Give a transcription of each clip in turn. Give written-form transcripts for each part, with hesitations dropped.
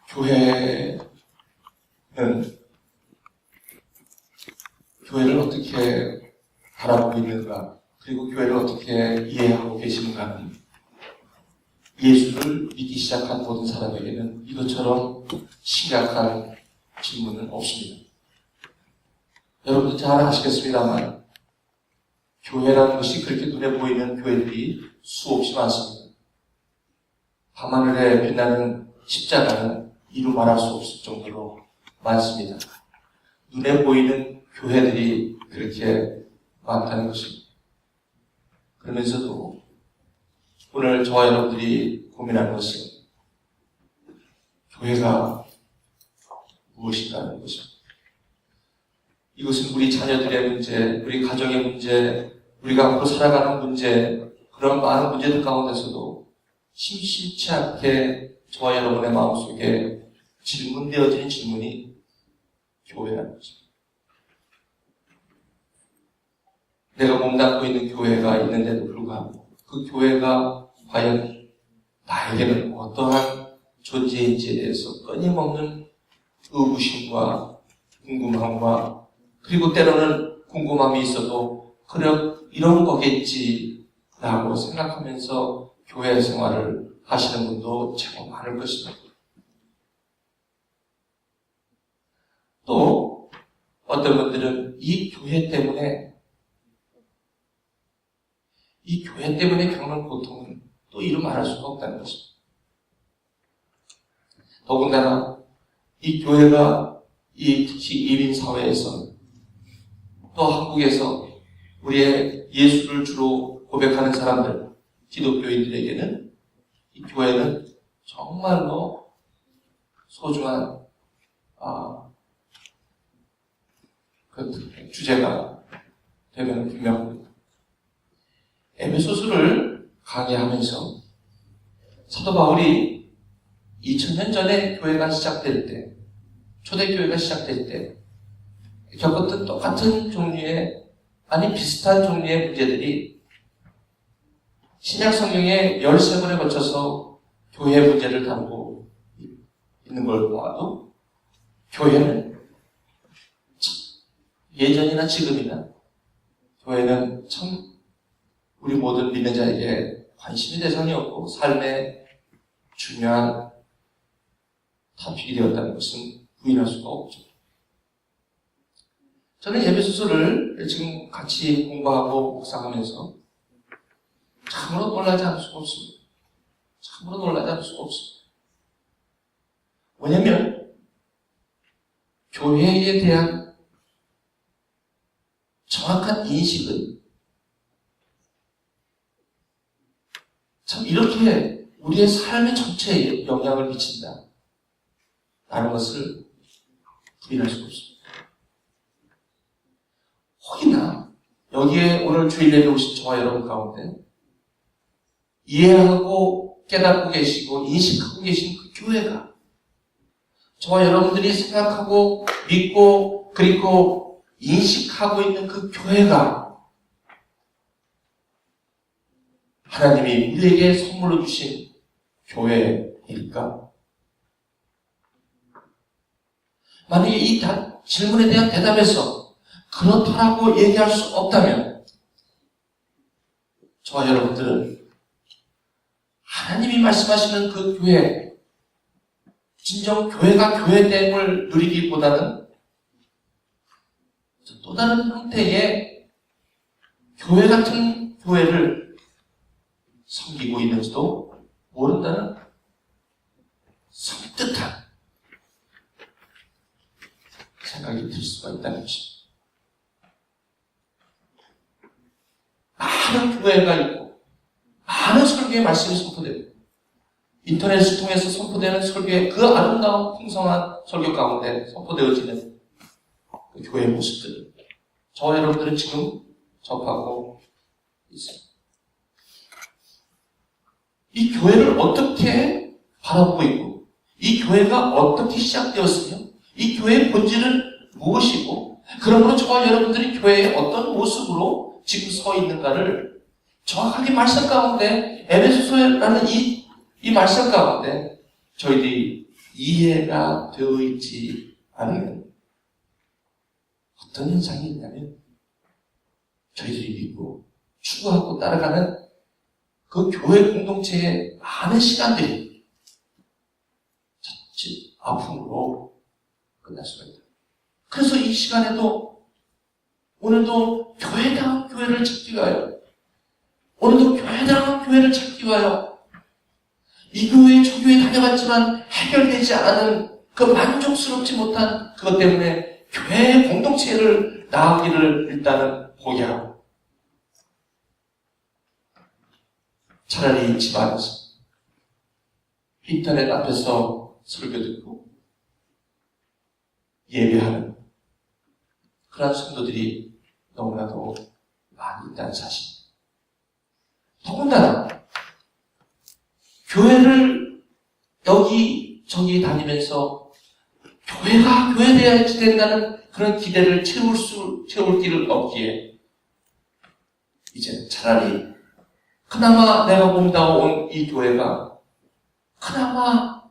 교회를 어떻게 바라보고 있는가, 그리고 교회를 어떻게 이해하고 계시는가는 예수를 믿기 시작한 모든 사람에게는 이것처럼 심각한 질문은 없습니다. 여러분도 잘 아시겠습니다만 교회라는 것이 그렇게 눈에 보이는 교회들이 수없이 많습니다. 밤하늘에 빛나는 십자가는 이루 말할 수 없을 정도로 많습니다. 눈에 보이는 교회들이 그렇게 많다는 것입니다. 그러면서도 오늘 저와 여러분들이 고민하는 것은 교회가 무엇인가 하는 것입니다. 이것은 우리 자녀들의 문제, 우리 가정의 문제, 우리가 앞으로 살아가는 문제, 그런 많은 문제들 가운데서도 심심치 않게 저와 여러분의 마음속에 질문되어지는 질문이 교회라는 것입니다. 내가 몸담고 있는 교회가 있는데도 불구하고 그 교회가 과연 나에게는 어떠한 존재인지에 대해서 끊임없는 의구심과 궁금함과, 그리고 때로는 궁금함이 있어도 그래 이런 거겠지라고 생각하면서 교회 생활을 하시는 분도 제법 많을 것입니다. 또 어떤 분들은 이 교회 때문에 겪는 고통은 또 이루 말할 수가 없다는 것입니다. 더군다나 이 교회가 특히 이민 사회에서 또 한국에서 우리의 예수를 주로 고백하는 사람들, 기독교인들에게는 이 교회는 정말로 소중한 그 주제가 되면 분명합니다. 에베소서를 강의하면서 사도 바울이 2000년 전에 교회가 시작될 때, 초대교회가 시작될 때 겪었던 똑같은 종류의, 아니 비슷한 종류의 문제들이 신약 성경에 13번에 걸쳐서 교회 문제를 다루고 있는 걸 보아도 교회는 예전이나 지금이나 교회는 참 우리 모든 믿는 자에게 관심의 대상이었고 삶의 중요한 토픽이 되었다는 것은 부인할 수가 없죠. 저는 에베소서를 지금 같이 공부하고 묵상하면서 참으로 놀라지 않을 수가 없습니다. 참으로 놀라지 않을 수가 없습니다. 왜냐하면 교회에 대한 정확한 인식은 참 이렇게 우리의 삶의 전체에 영향을 미친다 라는 것을 부인할 수가 없습니다. 혹이나 여기에 오늘 주일 예배 오신 저와 여러분 가운데 이해하고 깨닫고 계시고 인식하고 계신 그 교회가, 저와 여러분들이 생각하고 믿고 그리고 인식하고 있는 그 교회가 하나님이 우리에게 선물로 주신 교회일까? 만약에 이 질문에 대한 대답에서 그렇다라고 얘기할 수 없다면 저와 여러분들은 하나님이 말씀하시는 그 교회, 진정 교회가 교회됨을 누리기보다는 또 다른 형태의 교회 같은 교회를 섬기고 있는지도 모른다는 섬뜩한 생각이 들 수가 있다는 것입니다. 많은 교회가 있고 많은 설교의 말씀이 선포되고 인터넷을 통해서 선포되는 설교의 그 아름다운 풍성한 설교 가운데 선포되어지는 그 교회의 모습들을 저와 여러분들은 지금 접하고 있습니다. 이 교회를 어떻게 바라보고 있고 이 교회가 어떻게 시작되었으며 이 교회의 본질은 무엇이고 그러므로 저와 여러분들이 교회의 어떤 모습으로 지금 서 있는가를 정확하게 말씀 가운데, 에베소서라는 이 말씀 가운데 저희들이 이해가 되어 있지 않으면 어떤 현상이 있냐면 저희들이 믿고 추구하고 따라가는 그 교회 공동체의 많은 시간들이 자칫 아픔으로 끝날 수가 있다. 그래서 이 시간에도 오늘도 교회다운 교회를 찾기 위하여 오늘도 교회다운 교회를 찾기 위하여 이 교회 저 교회 다녀봤지만 해결되지 않은 그 만족스럽지 못한 그것 때문에 교회 공동체를 나가기를 일단은 포기하고 차라리 집안에서 인터넷 앞에서 설교 듣고 예배하는 그런 성도들이 너무나도 많이 있다는 사실. 더군다나 교회를 여기저기 다니면서 교회가 교회되어야지 된다는 그런 기대를 채울 길을 없기에 이제 차라리 그나마 내가 몸다운 이 교회가 그나마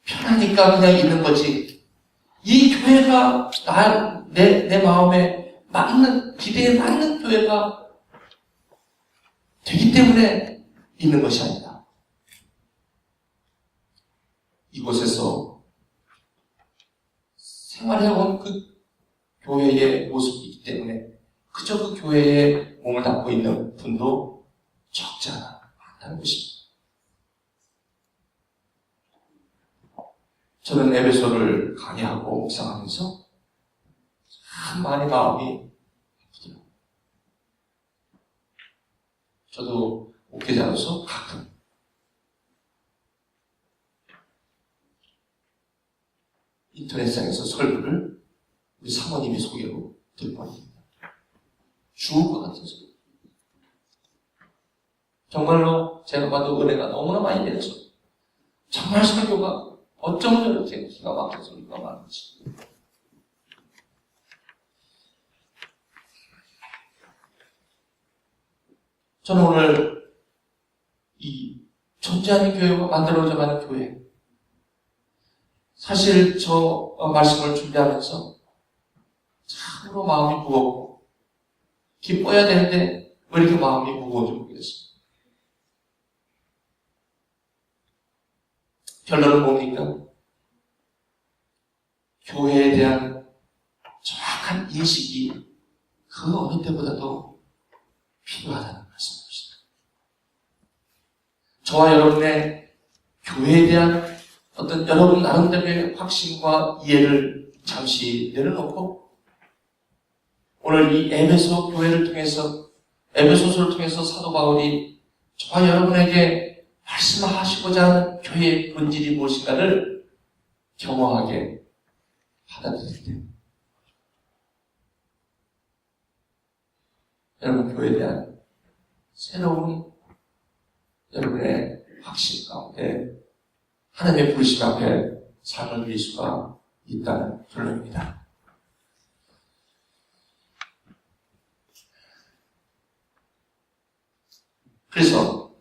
편하니까 그냥 있는 거지. 이 교회가 내 마음에 맞는, 기대에 맞는 교회가 되기 때문에 있는 것이 아니다. 이곳에서 생활해온 그 교회의 모습이 있기 때문에 그저 그 교회에 몸을 담고 있는 분도 적지 않아 많다는 것입니다. 저는 에베소를 강의하고 묵상하면서 참 많이 마음이 아프더라고요. 저도 목회자로서 가끔 인터넷상에서 설교를 우리 사모님이 소개로 들 뻔합니다. 죽을 것 같아서. 정말로 제가 봐도 은혜가 너무나 많이 내려서 정말 설교가 어쩜 저렇게 기가 막힌 소리가 많은지. 저는 오늘 이 존재하는 교회가 만들어져가는 교회, 사실 저 말씀을 준비하면서 참으로 마음이 무겁고 기뻐야 되는데 왜 이렇게 마음이 무거운지 모르겠어요. 결론은 뭡니까? 교회에 대한 정확한 인식이 그 어느 때보다도 필요하다는 말씀입니다. 저와 여러분의 교회에 대한 어떤 여러분 나름대로의 확신과 이해를 잠시 내려놓고 오늘 이 에베소 교회를 통해서 에베소서를 통해서 사도 바울이 저와 여러분에게 말씀하시고자 하는 교회의 본질이 무엇인가를 겸허하게 받아들일 때 여러분 교회에 대한 새로운 여러분의 확신 가운데 하나님의 부르심 앞에 삶을 누릴 수가 있다는 결론입니다. 그래서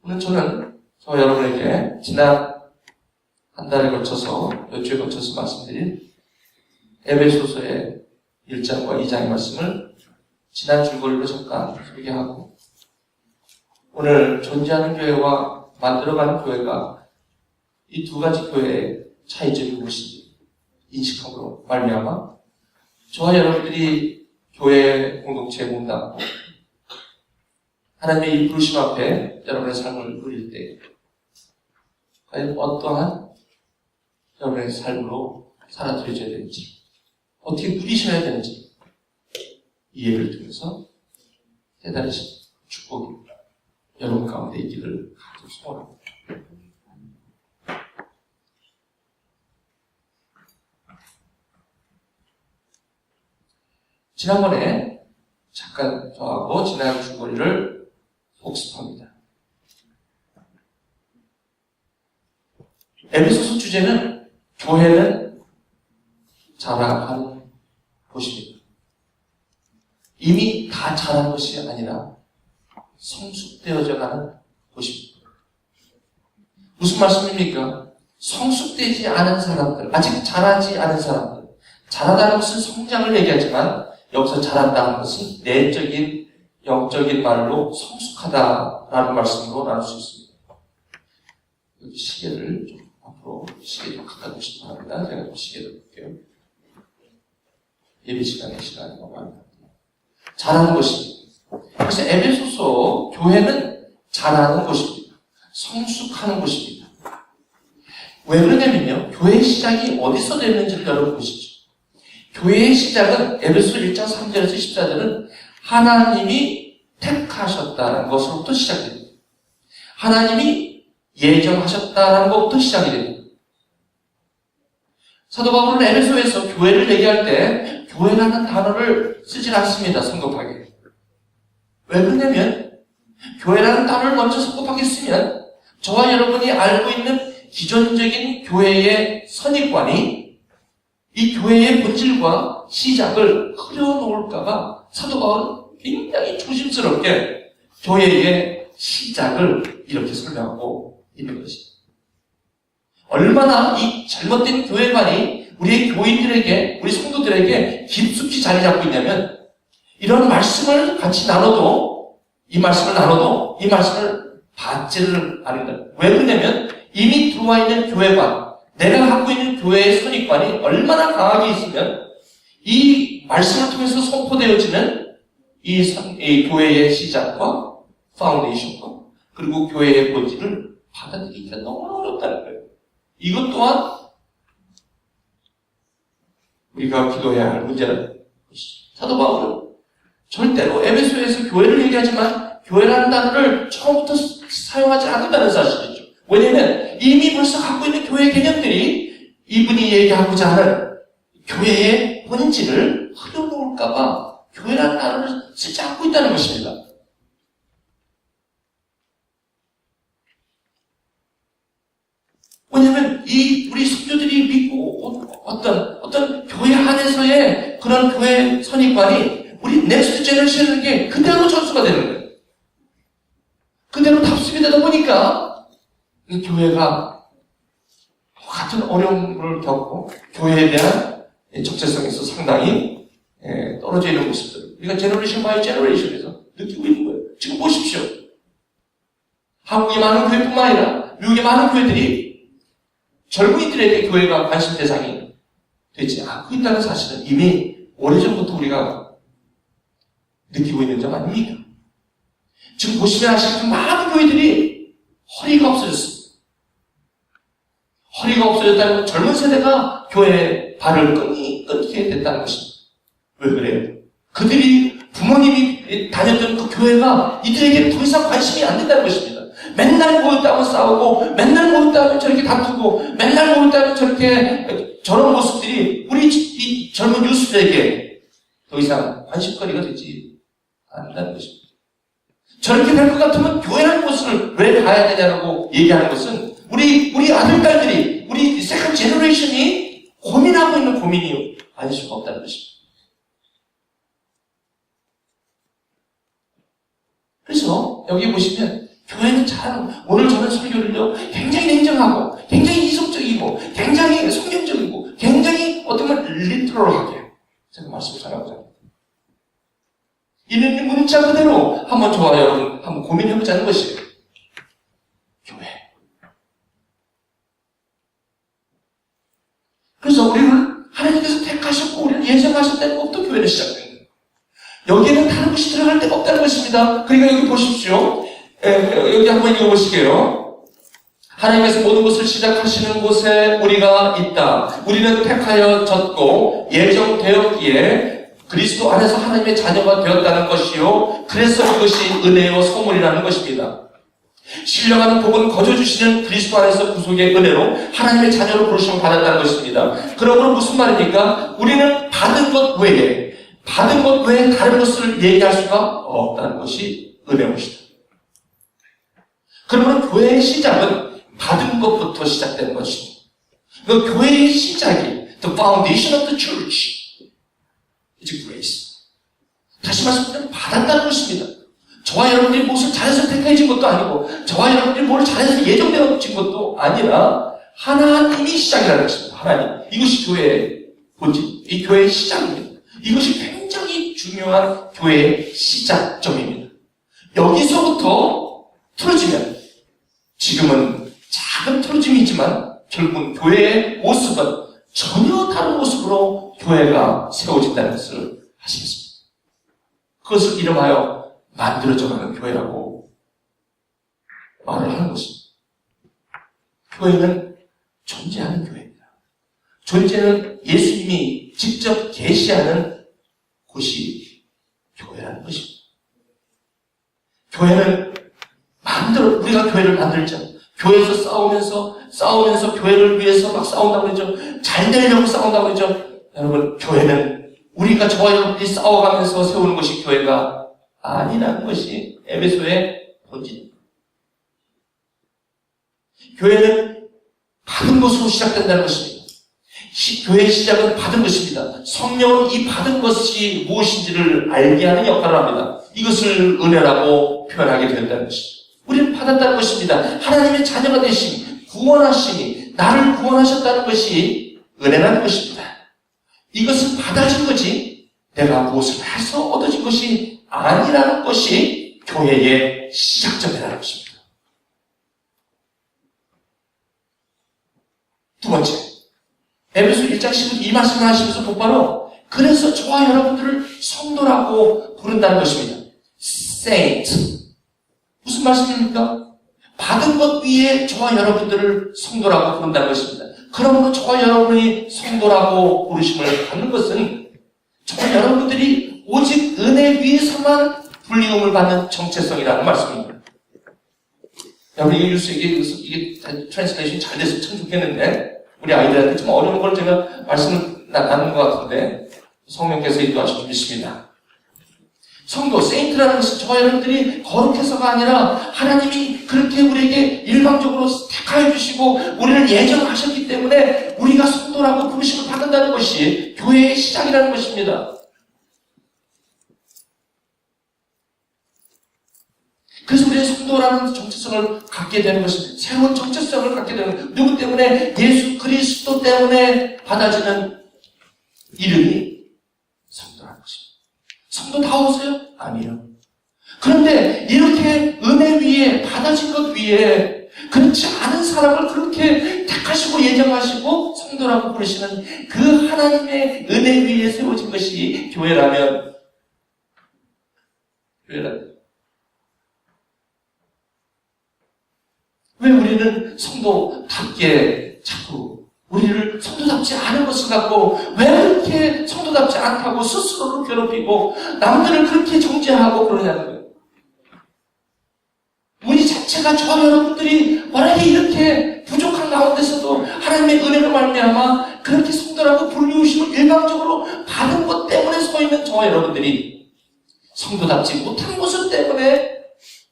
오늘 저는 저와 여러분에게 지난 한 달에 거쳐서 몇 주에 거쳐서 말씀드린 에베소서의 1장과 2장의 말씀을 지난 줄거리로 잠깐 소개하고 오늘 존재하는 교회와 만들어가는 교회가 이 두 가지 교회의 차이점이 무엇인지 인식함으로 말미암아 저와 여러분들이 교회 공동체에 몸담고 하나님의 이 부르심 앞에 여러분의 삶을 누릴 때 과연 어떠한 여러분의 삶으로 살아드려져야 되는지 어떻게 누리셔야 되는지 이 예배를 통해서 대단히 축복이 여러분 가운데 있기를 간절히 소원합니다. 지난번에 잠깐 저하고 지난 줄거리를 복습합니다. 에베소서 주제는 교회는 자라가는 곳입니다. 이미 다 자란 것이 아니라 성숙되어져 가는 곳입니다. 무슨 말씀입니까? 성숙되지 않은 사람들, 아직 자라지 않은 사람들, 자라다는 것은 성장을 얘기하지만 여기서 자란다는 것은 내적인, 영적인 말로 성숙하다라는 말씀으로 나눌 수 있습니다. 여기 시계를 좀 앞으로 시계 좀 갖다 놓으시기 바랍니다. 제가 좀 시계를 볼게요. 예배 시간에 너무 많이 자라는 것입니다. 그래서 에베소서 교회는 자라는 곳입니다. 성숙하는 곳입니다. 왜 그러냐면요, 교회의 시작이 어디서 됐는지를 여러분 보시죠. 교회의 시작은 에베소 1장 3절에서 14절은 하나님이 택하셨다는 것으로부터 시작됩니다. 하나님이 예정하셨다는 것부터 시작이 됩니다. 사도 바울은 에베소에서 교회를 얘기할 때 교회라는 단어를 쓰질 않습니다. 성급하게. 왜 그러냐면 교회라는 단어를 먼저 성급하게 쓰면 저와 여러분이 알고 있는 기존적인 교회의 선입관이 이 교회의 본질과 시작을 흐려놓을까봐 사도 바울은 굉장히 조심스럽게 교회의 시작을 이렇게 설명하고 있는 것입니다. 얼마나 이 잘못된 교회관이 우리의 교인들에게, 우리 성도들에게 깊숙이 자리 잡고 있냐면 이런 말씀을 같이 나눠도 이 말씀을 받지를 않는다. 왜 그러냐면 이미 들어와 있는 교회관, 내가 갖고 있는 교회의 선입관이 얼마나 강하게 있으면 이 말씀을 통해서 선포되어지는 이 교회의 시작과 파운데이션과 그리고 교회의 본질을 받아들이기가 너무 어렵다는 거예요. 이것 또한 우리가 기도해야 할 문제는 사도 바울은 절대로 에베소에서 교회를 얘기하지만 교회라는 단어를 처음부터 사용하지 않는다는 사실이죠. 왜냐하면 이미 벌써 갖고 있는 교회 개념들이 이분이 얘기하고자 하는 교회의 본질을 흐려놓을까봐 교회라는 단어를 쓰지 않고 있다는 것입니다. 왜냐하면 우리 성도들이 믿고 어떤 교회 안에서의 그런 교회 선입관이 우리 넥스트 제너레이션에게 그대로 전수가 되는 거예요. 그대로 답습이 되다 보니까 이 교회가 같은 어려움을 겪고 교회에 대한 적재성에서 상당히 떨어져 있는 모습들 우리가 제너레이션 바이 제너레이션에서 느끼고 있는 거예요. 지금 보십시오. 한국의 많은 교회뿐만 아니라 미국의 많은 교회들이 젊은이들에게 교회가 관심 대상이 되지 않고 있다는 사실은 이미 오래전부터 우리가 느끼고 있는 점 아닙니까? 지금 보시면 아시겠지만 많은 교회들이 허리가 없어졌습니다. 허리가 없어졌다는 젊은 세대가 교회에 발을 끊게 됐다는 것입니다. 왜 그래요? 그들이 부모님이 다녔던 그 교회가 이들에게 더 이상 관심이 안 된다는 것입니다. 맨날 모였다면 싸우고 맨날 모였다면 저렇게 다투고 맨날 모였다면 저런 모습들이 우리 이 젊은 유스들에게 더 이상 관심거리가 되지 않는다는 것입니다. 저렇게 될 것 같으면 교회라는 곳을 왜 가야 되냐고 얘기하는 것은 우리 아들, 딸들이 우리 세컨 제너레이션이 고민하고 있는 고민이 아닐 수가 없다는 것입니다. 그래서 여기 보시면 교회는 오늘 저는 설교를요 굉장히 냉정하고 굉장히 이성적이고 굉장히 성경적이고 굉장히 어쩌면 리터럴하게 제가 말씀을 잘하고 있습니다. 이는 문자 그대로 한번 저와 여러분 한번 고민해보자는 것이에요. 교회. 그래서 우리를 하나님께서 택하셨고 우리를 예정하셨다는 것부터 교회는 시작됩니다. 여기에는 다른 것이 들어갈 데가 없다는 것입니다. 그러니까 여기 보십시오. 여기 한번 읽어보시게요. 하나님께서 모든 것을 시작하시는 곳에 우리가 있다. 우리는 택하여졌고 예정되었기에 그리스도 안에서 하나님의 자녀가 되었다는 것이요. 그래서 이것이 은혜요 선물이라는 것입니다. 신령한 복은 거저 주시는 그리스도 안에서 구속의 은혜로 하나님의 자녀로 부르심을 받았다는 것입니다. 그러므로 무슨 말입니까? 우리는 받은 것 외에 다른 것을 얘기할 수가 없다는 것이 은혜입니다. 그러면 교회의 시작은 받은 것부터 시작되는 것입니다. 그 교회의 시작이 the foundation of the church is grace. 다시 말씀드리면 받았다는 것입니다. 저와 여러분들이 무엇을 잘해서 택해진 것도 아니고 저와 여러분들이 뭘 잘해서 예정되어진 것도 아니라 하나님이 시작이라는 것입니다. 하나님. 이것이 교회의 본질, 이 교회의 시작입니다. 이것이 굉장히 중요한 교회의 시작점입니다. 여기서부터 틀어지면, 지금은 작은 틀어짐이지만 결국은 교회의 모습은 전혀 다른 모습으로 교회가 세워진다는 것을 아시겠습니다. 그것을 이름하여 만들어져가는 교회라고 말을 하는 것입니다. 교회는 존재하는 교회입니다. 존재는 예수님이 직접 계시하는 곳이 교회라는 것입니다. 교회는 우리가 교회를 만들죠. 교회에서 싸우면서 교회를 위해서 막 싸운다고 그러죠. 잘 되려고 싸운다고 그러죠. 여러분, 교회는 우리가 저와 여러분들이 싸워가면서 세우는 것이 교회가 아니라는 것이 에베소의 본질입니다. 교회는 받은 것으로 시작된다는 것입니다. 교회의 시작은 받은 것입니다. 성령은 이 받은 것이 무엇인지를 알게 하는 역할을 합니다. 이것을 은혜라고 표현하게 된다는 것입니다. 우리는 받았다는 것입니다. 하나님의 자녀가 되심이, 구원하심이, 나를 구원하셨다는 것이 은혜라는 것입니다. 이것은 받아진 거지 내가 무엇을 해서 얻어진 것이 아니라는 것이 교회의 시작점이라는 것입니다. 두 번째, 에베소 1장 10절 이 말씀을 하시면서 곧바로 그래서 저와 여러분들을 성도라고 부른다는 것입니다. Saint. 무슨 말씀입니까? 받은 것 위에 저와 여러분들을 성도라고 부른다는 것입니다. 그러므로 저와 여러분이 성도라고 부르심을 받는 것은 저와 여러분들이 오직 은혜 위에서만 불리움을 받는 정체성이라는 말씀입니다. 여러분, 이게 트랜스레이션이 잘 돼서 참 좋겠는데, 우리 아이들한테 좀 어려운 걸 제가 말씀을 나눈 것 같은데, 성령께서 인도하실 줄 믿습니다. 성도, 세인트라는 것은 저와 여러분들이 거룩해서가 아니라 하나님이 그렇게 우리에게 일방적으로 택하여 주시고 우리를 예정하셨기 때문에 우리가 성도라고 부르심을 받는다는 것이 교회의 시작이라는 것입니다. 그래서 우리의 성도라는 정체성을 갖게 되는 것입니다. 새로운 정체성을 갖게 되는 것. 누구 때문에? 예수 그리스도 때문에 받아지는 이름이 성도라는 것입니다. 성도다우세요? 아니요. 그런데 이렇게 은혜 위에 받아진 것 위에 그렇지 않은 사람을 그렇게 택하시고 예정하시고 성도라고 부르시는 그 하나님의 은혜 위에 세워진 것이 교회라면 왜 우리는 성도답게 자꾸 우리를 성도답지 않은 것을 갖고 왜 그렇게 성도답지 않다고 스스로를 괴롭히고 남들을 그렇게 정죄하고 그러냐는 거예요. 우리 자체가 저와 여러분들이 만약에 이렇게 부족한 가운데서도 하나님의 은혜로 말미암아 그렇게 성도라고 불리우심을 일방적으로 받은 것 때문에 서 있는 저와 여러분들이 성도답지 못한 것을 때문에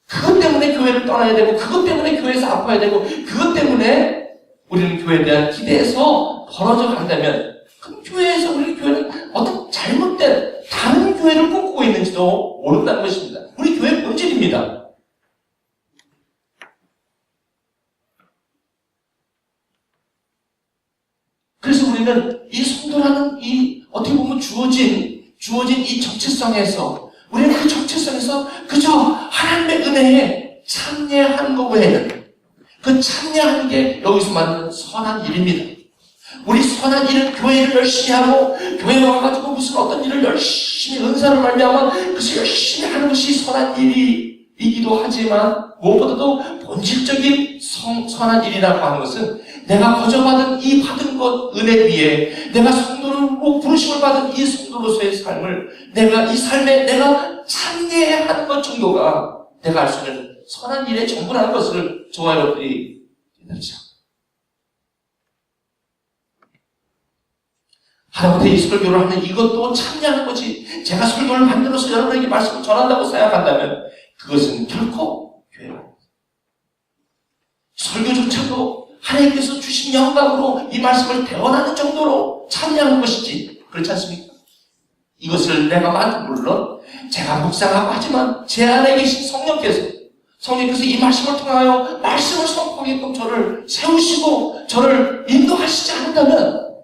그것 때문에 교회를 떠나야 되고 그것 때문에 교회에서 아파야 되고 그것 때문에 우리는 교회에 대한 기대에서 벌어져 간다면 그 교회에서 우리 교회는 어떤 잘못된 다른 교회를 꿈꾸고 있는지도 모른다는 것입니다. 우리 교회의 본질입니다. 그래서 우리는 이 성도라는 이 어떻게 보면 주어진 이 정체성에서 우리는 그 정체성에서 그저 하나님의 은혜에 참여하는 것 외에는 그 참여하는 게 여기서 말하는 선한 일입니다. 우리 선한 일은 교회를 열심히 하고 교회에 와가지고 무슨 어떤 일을 열심히 은사를 말미암아 그것을 열심히 하는 것이 선한 일이기도 하지만 무엇보다도 본질적인 선한 일이라고 하는 것은 내가 거저받은 이 받은 것 은혜 위에 내가 성도로 부르심을 받은 이 성도로서의 삶을 이 삶에 내가 참여하는 것 정도가 내가 할 수 있는 선한 일의 전부라는 것을 저와 여러분들이 깨달으시오. 하나님한테 이 설교를 하는 이것도 참여하는 거지. 제가 설교를 만들어서 여러분에게 말씀을 전한다고 생각한다면 그것은 결코 교회가 아닙니다. 설교조차도 하나님께서 주신 영감으로 이 말씀을 대원하는 정도로 참여하는 것이지. 그렇지 않습니까? 이것을 내가 물론 제가 묵상하고 하지만 제 안에 계신 성령께서 성령께서 이 말씀을 통하여 말씀을 선포하게끔 저를 세우시고 저를 인도하시지 않는다면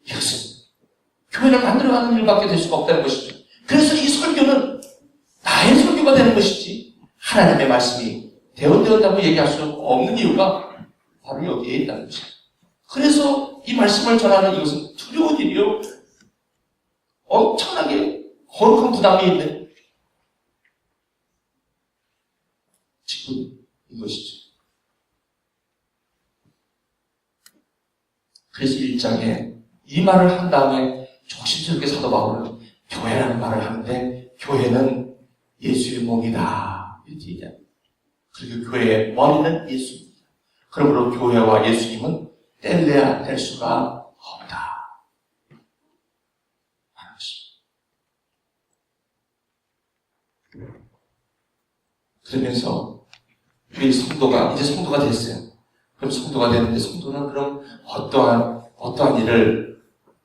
이것은 교회를 만들어가는 일밖에 될 수가 없다는 것이죠. 그래서 이 설교는 나의 설교가 되는 것이지 하나님의 말씀이 되었다고 얘기할 수 없는 이유가 바로 여기에 있다는 것이죠. 그래서 이 말씀을 전하는 이것은 두려운 일이요, 엄청나게 거룩한 부담이 있는 직분인 것이죠. 그래서 1장에 이 말을 한 다음에 조심스럽게 사도 바울은 교회라는 말을 하는데 교회는 예수의 몸이다 이렇게 얘기합니다. 그리고 교회의 머리는 예수입니다. 그러므로 교회와 예수님은 뗄래야 뗄 수가 없다 하는 것입니다. 그러면서 우리 성도가 이제 성도가 됐어요. 그럼 성도가 됐는데 성도는 그럼 어떠한 일을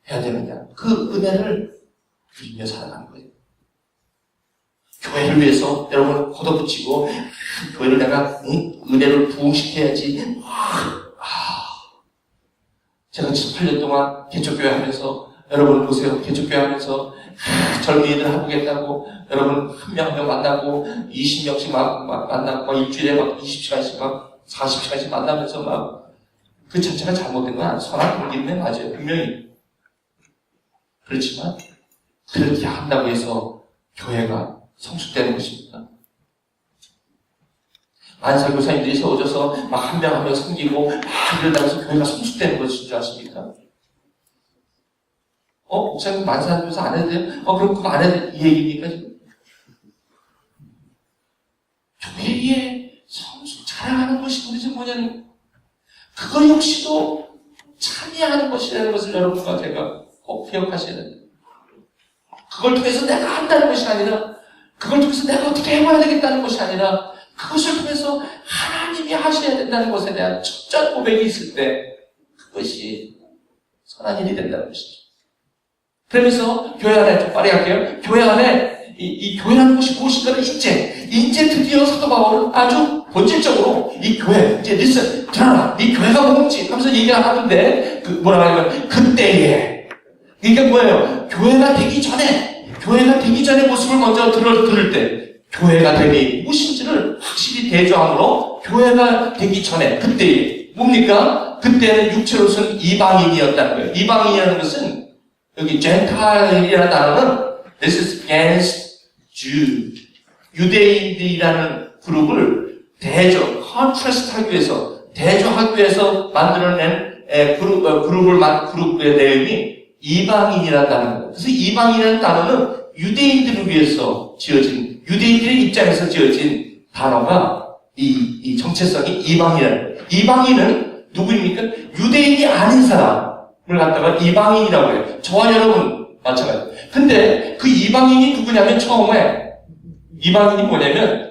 해야 되느냐? 그 은혜를 누리며 살아가는 거예요. 교회를 위해서 여러분 걷어붙이고 교회를 내가 은혜를 부흥시켜야지. 제가 18년 동안 개척교회 하면서 여러분 보세요. 개척교회 하면서 젊은이들 하고겠다고 여러분 한 명 한 명 만나고 20명씩 만나고 일주일에 막 20시간씩 막 40시간씩 만나면서 막 그 자체가 잘못된 건 선한 동기는 맞아요. 분명히. 그렇지만 그렇게 한다고 해서 교회가 성숙되는 것입니다. 안사교사님들이 세워져서 막 한 명 한 명 섬기고 막 이러다가 해서 교회가 성숙되는 것인 줄 아십니까? 목사님 만사교사 안 해도 돼요? 그럼 그거 안 해도 돼? 이 얘기입니까 지금? 교회에 성숙 자라가는 것이 도대체 뭐냐는 그거 역시도 참여하는 것이라는 것을 여러분과 제가 꼭 기억하셔야 됩니다. 그걸 통해서 내가 한다는 것이 아니라 그걸 통해서 내가 어떻게 해봐야 되겠다는 것이 아니라 그것을 통해서 하나님이 하셔야 된다는 것에 대한 철저한 고백이 있을 때 그것이 선한 일이 된다는 것이죠. 그러면서 교회 안에 좀 빠르게 할게요. 교회 안에 이 교회라는 것이 무엇인가를 이제 드디어 사도 바울은 아주 본질적으로 이 교회 이제 리슨 들어라 네 교회가 뭔지 하면서 얘기하는데 뭐라고 하냐면 그때에 이게 뭐예요? 교회가 되기 전에 모습을 먼저 들을 때 교회가 되니 무엇인지를 확실히 대조함으로 교회가 되기 전에 그때에 뭡니까? 그때는 육체로서는 이방인이었다는 거예요. 이방인이라는 것은 여기 젠타일이라는 단어는 this is against Jew 유대인들이라는 그룹을 컨트라스트하기 위해서 대조하기 위해서 만들어낸 그룹의 내용이 이방인이라는 단어입니다. 그래서 이방인이라는 단어는 유대인들을 위해서 지어진 유대인들의 입장에서 지어진 단어가 이 정체성이 이방인이라는 거예요. 이방인은 누구입니까? 유대인이 아닌 사람을 갖다가 이방인이라고 해요. 저와 여러분 마찬가지. 근데 그 이방인이 누구냐면 처음에 이방인이 뭐냐면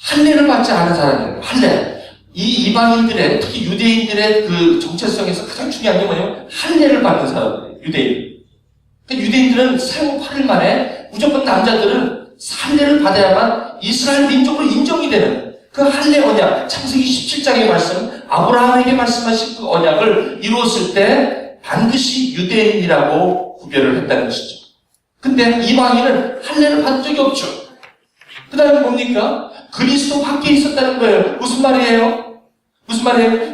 할례를 받지 않은 사람이에요. 할례. 이 이방인들의 특히 유대인들의 그 정체성에서 가장 중요한 게 뭐냐면 할례를 받는 사람들이에요. 유대인. 그러니까 유대인들은 생후 8일 만에 무조건 남자들은 할례를 받아야만 이스라엘 민족으로 인정이 되는 그 할례 언약, 창세기 17장의 말씀, 아브라함에게 말씀하신 그 언약을 이루었을 때 반드시 유대인이라고 구별을 했다는 것이죠. 근데 이방인은 할례를 받은 적이 없죠. 그 다음에 뭡니까? 그리스도 밖에 있었다는 거예요. 무슨 말이에요?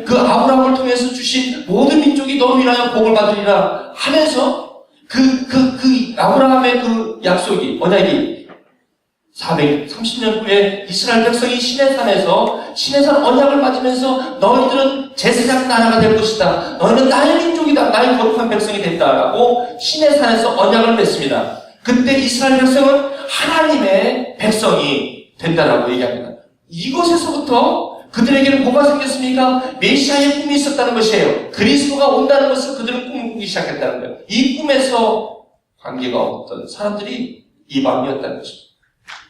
그 아브라함을 통해서 주신 모든 민족이 너로 인하여 복을 받으리라 하면서 그 아브라함의 그 약속이, 언약이 430년 후에 이스라엘 백성이 시내산 언약을 맞으면서 너희들은 제사장 나라가 될 것이다. 너희는 나의 민족이다. 나의 거룩한 백성이 됐다라고 시내산에서 언약을 맺습니다. 그때 이스라엘 백성은 하나님의 백성이 된다라고 얘기합니다. 이것에서부터 그들에게는 뭐가 생겼습니까? 메시아의 꿈이 있었다는 것이에요. 그리스도가 온다는 것을 그들은 꿈을 꾸기 시작했다는 거예요. 이 꿈에서 관계가 없던 사람들이 이방이었다는 것입니다.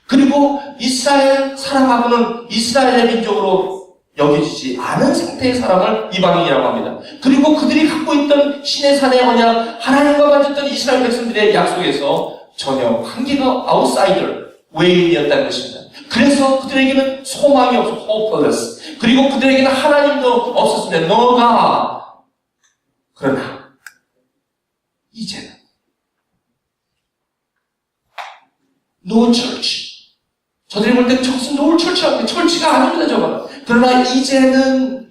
그리고 이스라엘 사람하고는 이스라엘의 민족으로 여겨지지 않은 상태의 사람을 이방인이라고 합니다. 그리고 그들이 갖고 있던 신의 산의 언약, 하나님과 맺었던 이스라엘 백성들의 약속에서 전혀 관계가 아웃사이더, 외인이었다는 것입니다. 그래서 그들에게는 소망이 없어, hopeless. 그리고 그들에게는 하나님도 없었는데 너가 그러나 이제는 no church. 저들이 볼 때 저것은 no church인데 철치가 아닙니다, 저건. 그러나 이제는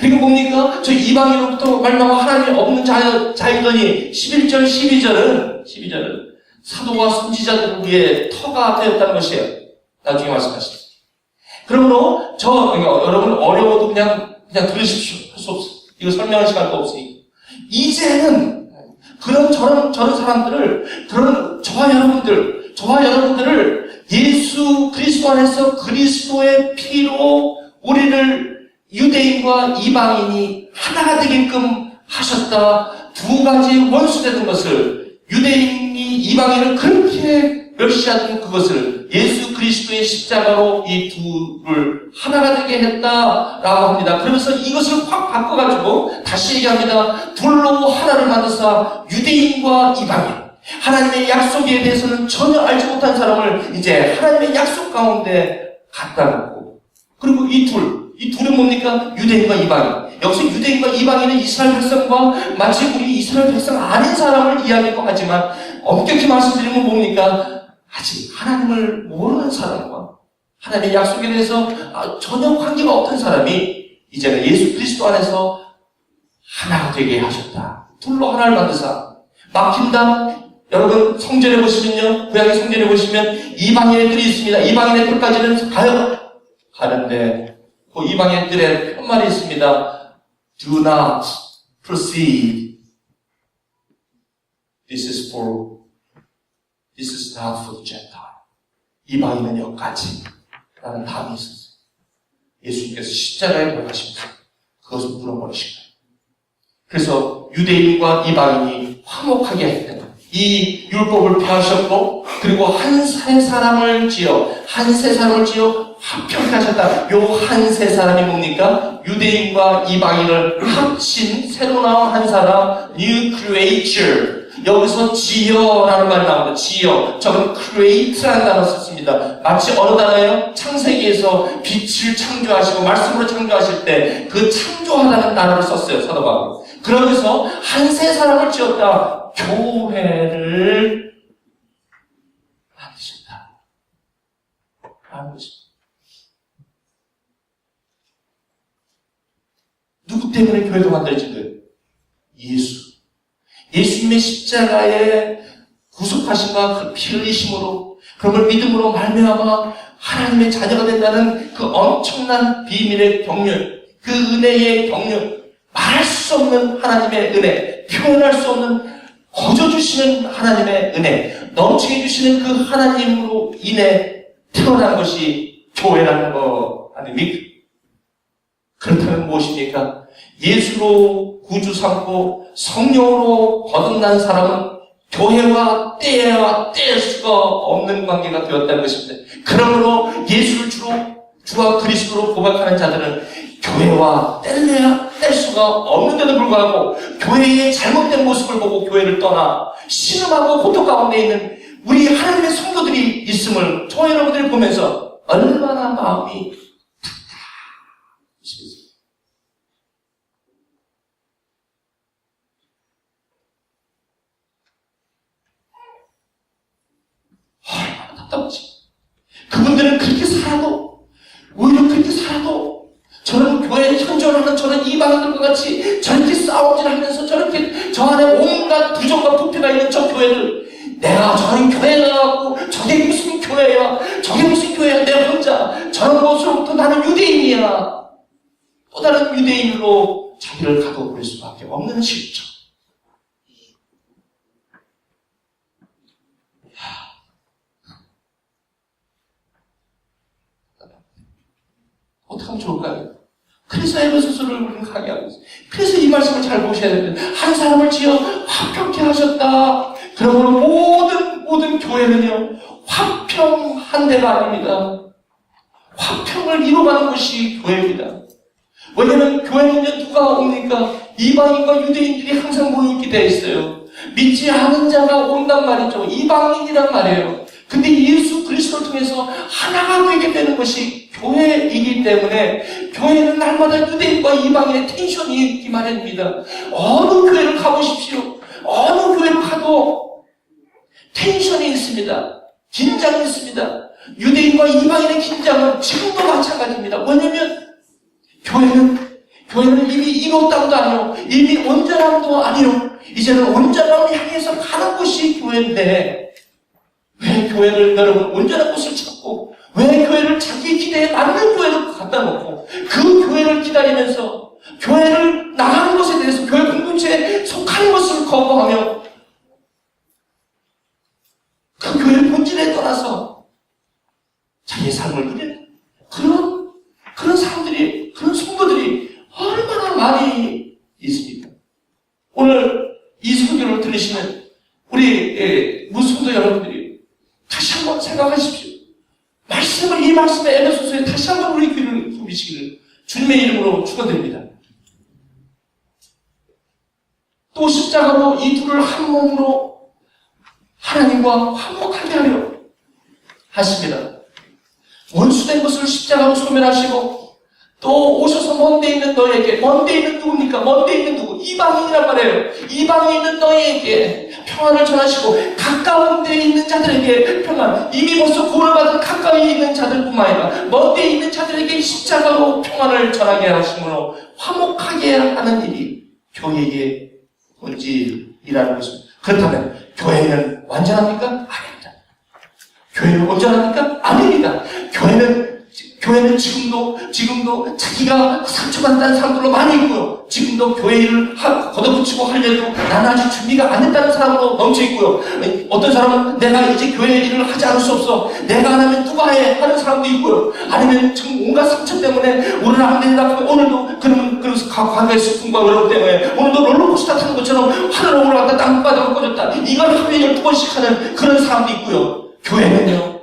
그리고 뭡니까? 저 이방인으로부터 말미암아 하나님이 없는 자이더니 11절, 12절은 사도와 선지자들을 위해 터가 되었다는 것이에요. 나중에 말씀하시죠. 그러므로 여러분 어려워도 그냥 들으십시오. 할 수 없어요. 이거 설명할 시간도 없으니까. 이제는 그런 저런 사람들을, 그런 저와 여러분들을 예수 그리스도 안에서 그리스도의 피로 우리를 유대인과 이방인이 하나가 되게끔 하셨다. 두 가지 원수되던 것을, 유대인이 이방인을 그렇게 멸시하던 그것을 예수 그리스도의 십자가로 이 둘을 하나가 되게 했다라고 합니다. 그러면서 이것을 확 바꿔가지고 다시 얘기합니다. 둘로 하나를 만드사 유대인과 이방인, 하나님의 약속에 대해서는 전혀 알지 못한 사람을 이제 하나님의 약속 가운데 갖다 놓고, 그리고 이 둘은 뭡니까? 유대인과 이방인. 여기서 유대인과 이방인은 이스라엘 백성과 마치 우리 이스라엘 백성 아닌 사람을 이야기하고 하지만, 엄격히 말씀드리면 뭡니까? 아직 하나님을 모르는 사람과 하나님의 약속에 대해서 전혀 관계가 없던 사람이 이제는 예수 그리스도 안에서 하나가 되게 하셨다. 둘로 하나를 만드사. 막힌다. 여러분 성전에 보시면요, 구약의 성전에 보시면 이방인들이 있습니다. 이방인들까지는 가는데 그 이방인들의 편말이 있습니다. Do not proceed. This is not for the Gentile. 이방인은 여기까지 라는 답이 있었어요. 예수님께서 십자가에 돌아가시면서 그것을 물어버리신 거예요. 그래서 유대인과 이방인이 화목하게 했던 거예요. 이 율법을 폐하셨고, 그리고 한 세 사람을 지어 화평케 하셨다. 요 한 세 사람이 뭡니까? 유대인과 이방인을 합친 새로 나온 한 사람, New Creature. 여기서 지어라는 말이 나옵니다. 지어. 저는 create라는 단어 썼습니다. 마치 어느 단어예요? 창세기에서 빛을 창조하시고 말씀으로 창조하실 때 그 창조하다는 단어를 썼어요, 사도 바울은. 그러면서 한 세 사람을 지었다. 교회를 만드셨다. 라는 것입니다. 누구 때문에 교회가 만들어진 거예요? 예수님의 십자가의 구속하심과 그 피 흘리심으로, 그걸 믿음으로 말미암아 하나님의 자녀가 된다는 그 엄청난 비밀의 경륜, 그 은혜의 경륜, 말할 수 없는 하나님의 은혜, 표현할 수 없는 거저 주시는 하나님의 은혜, 넘치게 주시는 그 하나님으로 인해 태어난 것이 교회라는 거 아닙니까? 그렇다면 무엇입니까? 예수로 구주 삼고 성령으로 거듭난 사람은 교회와 뗄 수가 없는 관계가 되었다는 것입니다. 그러므로 예수를 주와 그리스도로 고백하는 자들은 교회와 뗄 수가 없는데도 불구하고 교회의 잘못된 모습을 보고 교회를 떠나 신음하고 고통 가운데 있는 우리 하나님의 성도들이 있음을 저와 여러분들이 보면서 얼마나 마음이 답답하십니까? 얼마나 답답하지. 그분들은 그렇게 살아도, 오히려 그렇게 살아도 저는 교회에 현존하는 저는 이방인들과 같이 저렇게 싸움질 하면서 저렇게 저 안에 온갖 부정과 부패가 있는 저 교회를, 내가 저런 교회에 나가고 저게 무슨 교회야, 저게 무슨 교회야, 내 혼자 저런 곳으로부터 나는 유대인이야, 또 다른 유대인으로 자기를 가둬버릴 수밖에 없는 실정. 어떻게 하면 좋을까요? 그래서 에베소서를 우리는 강의하고 있어요. 그래서 이 말씀을 잘 보셔야 됩니다. 한 사람을 지어 화평케 하셨다. 그러므로 모든 교회는요, 화평한 데가 아닙니다. 화평을 이루어가는 것이 교회입니다. 왜냐면 교회는요, 누가 옵니까? 이방인과 유대인들이 항상 모여있게 되어 있어요. 믿지 않은 자가 온단 말이죠. 이방인이란 말이에요. 근데 예수 그리스도를 통해서 하나가 되게 되는 것이 교회이기 때문에 교회는 날마다 유대인과 이방인의 텐션이 있기 마련입니다. 어느 교회를 가보십시오. 어느 교회를 가도 텐션이 있습니다. 긴장이 있습니다. 유대인과 이방인의 긴장은 지금도 마찬가지입니다. 왜냐면 교회는 이미 이뤘다고도 아니요, 이미 온전함도 아니요, 이제는 온전함을 향해서 가는 곳이 교회인데, 왜 교회를 여러분 온전한 곳을 찾고, 왜 교회를 자기 기대에 맞는 교회를 갖다 놓고, 그 교회를 기다리면서, 교회를 나가는 것에 대해서, 교회 공동체에 속하는 것을 거부하며, 그 교회의 본질에 떠나서, 자기의 삶을 누리는, 그런 사람들이, 그런 성도들이 얼마나 많이 있습니까? 오늘 이 설교를 들으시는 우리 무성도 여러분들이 다시 한번 생각하십시오. 이 말씀의 에베소서에 다시 한번 우리 귀를 기울이시기를 주님의 이름으로 축원드립니다. 또 십자가로 이 둘을 한 몸으로 하나님과 화목하게 하려 하십니다. 원수된 것을 십자가로 소멸하시고 또 오셔서 먼데 있는 너에게, 먼데 있는 누굽니까? 먼데 있는 누구? 이방인이란 말이에요. 이방인에 있는 너에게 평안을 전하시고 가까운 데 있는 자들에게 평안, 이미 벌써 구원을 받은 가까이 있는 자들뿐만 아니라 먼데 있는 자들에게 십자가로 평안을 전하게 하심으로 화목하게 하는 일이 교회의 본질이라는 것입니다. 그렇다면 교회는 완전합니까? 아닙니다. 교회는 온전합니까? 아닙니다. 교회는 지금도 자기가 상처받는 사람들로 많이 있고요. 지금도 교회 일을 걷어붙이고 하려도 나는 아직 준비가 안 됐다는 사람으로 넘쳐 있고요. 어떤 사람은 내가 이제 교회 일을 하지 않을 수 없어. 내가 안 하면 누가 해? 하는 사람도 있고요. 아니면 지금 온갖 상처 때문에 오늘 안 된다. 오늘도 그래서 과거의 슬픔과 외로움 때문에 오늘도 롤러코스터 타는 것처럼 하늘로 올라갔다 땅바닥으로 꺼졌다. 이걸 하루에 12번씩 하는 그런 사람도 있고요. 교회는요,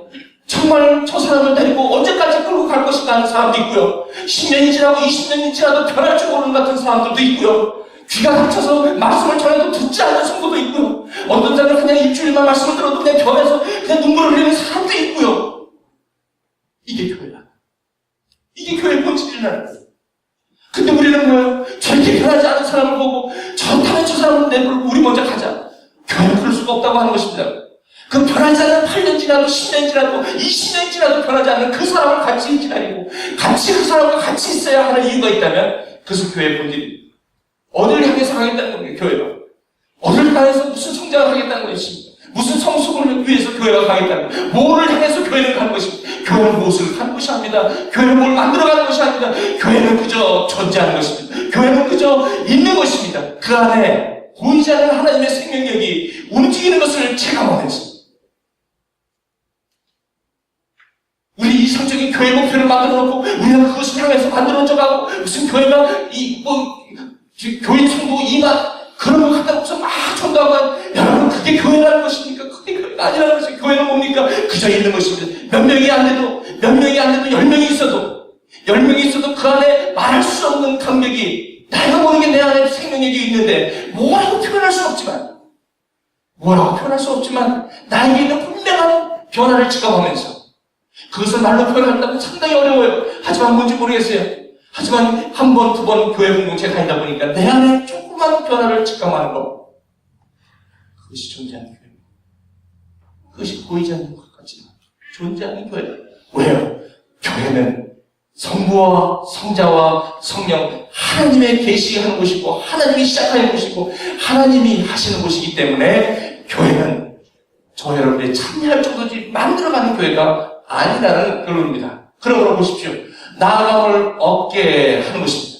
정말 저 사람을 데리고 언제까지 끌고 갈 것인가 하는 사람도 있고요. 10년이 지나고 20년이 지나도 변할 줄 모르는 같은 사람들도 있고요. 귀가 닫혀서 말씀을 전해도 듣지 않는 성도도 있고요. 어떤 자는 그냥 일주일만 말씀을 들어도 그냥 변해서 그냥 눈물을 흘리는 사람도 있고요. 이게 교회다. 이게 교회의 본질이라는 거예요. 근데 우리는 뭐예요? 저렇게 변하지 않은 사람을 보고 좋다면 저 사람은 내버려 우리 먼저 가자. 교회는 그럴 수가 없다고 하는 것입니다. 그 변하지 않는 8년 지나도 10년 지나도 20년 지나도 변하지 않는 그 사람을 같이 기다리고 같이 그 사람과 같이 있어야 하는 이유가 있다면 그것은 교회의 본질입니다. 어디를 향해서 가겠다는 겁니까? 교회가. 어디를 향해서 무슨 성장을 하겠다는 것입니다. 무슨 성숙을 위해서 교회가 가겠다는 것입니다. 뭐를 향해서 교회는 가는 것입니다. 교회는 무엇을 가는 것이 아닙니다. 교회는 뭘 만들어가는 것이 아닙니다. 교회는 그저 존재하는 것입니다. 교회는 그저 있는 것입니다. 그 안에 보이지 않는 하나님의 생명력이 움직이는 것을 체감하는 것입니다. 우리 이상적인 교회 목표를 만들어 놓고 우리가 그것을 향해서 만들어져가고 무슨 교회가 교인 성도 2만 그런 거 갖다 놓고서 막 전도하고 여러분 그게 교회라는 것입니까? 그게 교회가 아니라는 것입니다. 교회는 뭡니까? 그저 있는 것입니다. 몇 명이 안 돼도 10명이 있어도 그 안에 말할 수 없는 감격이 내가 모르게 내 안에 생명력이 있는데 뭐라고 표현할 수 없지만 나에게 있는 분명한 변화를 체감하면서 그것을 말로 표현한다고 상당히 어려워요. 하지만 뭔지 모르겠어요. 하지만 한 번, 두 번 교회 공동체에 다니다 보니까 내 안에 조그만 변화를 직감하는 것. 그것이 존재하는 교회. 그것이 보이지 않는 것 같지만 존재하는 교회. 왜요? 교회는 성부와 성자와 성령 하나님의 계시하는 곳이고 하나님이 시작하는 곳이고 하나님이 하시는 곳이기 때문에 교회는 저 여러분의 참여할 정도지 만들어가는 교회가 아니라는 결론입니다. 그러므로 보십시오. 나아감을 얻게 하는 것입니다.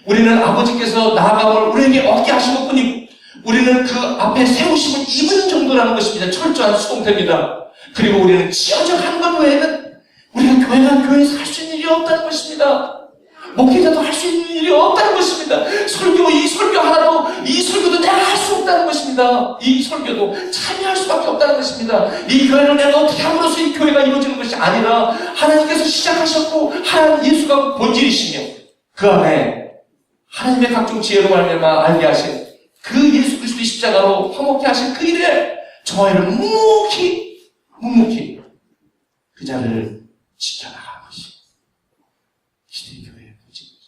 우리는 아버지께서 나아감을 우리에게 얻게 하신 것 뿐이고 우리는 그 앞에 세우심을 입은 정도라는 것입니다. 철저한 수동태입니다. 그리고 우리는 지어져 간 것 외에는 우리가 교회에서 할 수 있는 일이 없다는 것입니다. 목회자도 할 수 있는 일이 없다는 것입니다. 이 설교 하나도, 이 설교도 내가 할 수 없다는 것입니다. 이 설교도 참여할 수밖에 없다는 것입니다. 이 교회를 내가 어떻게 함으로써 이 교회가 이루어지는 것이 아니라 하나님께서 시작하셨고 하나님 예수가 본질이시며 그 안에 하나님의 각종 지혜로 말미암아 알게 하신 그 예수 그리스도의 십자가로 화목케 하신 그 일에 저희를 묵묵히 그 자를 지켜나가는 것이 시대 교회의 부지입니다.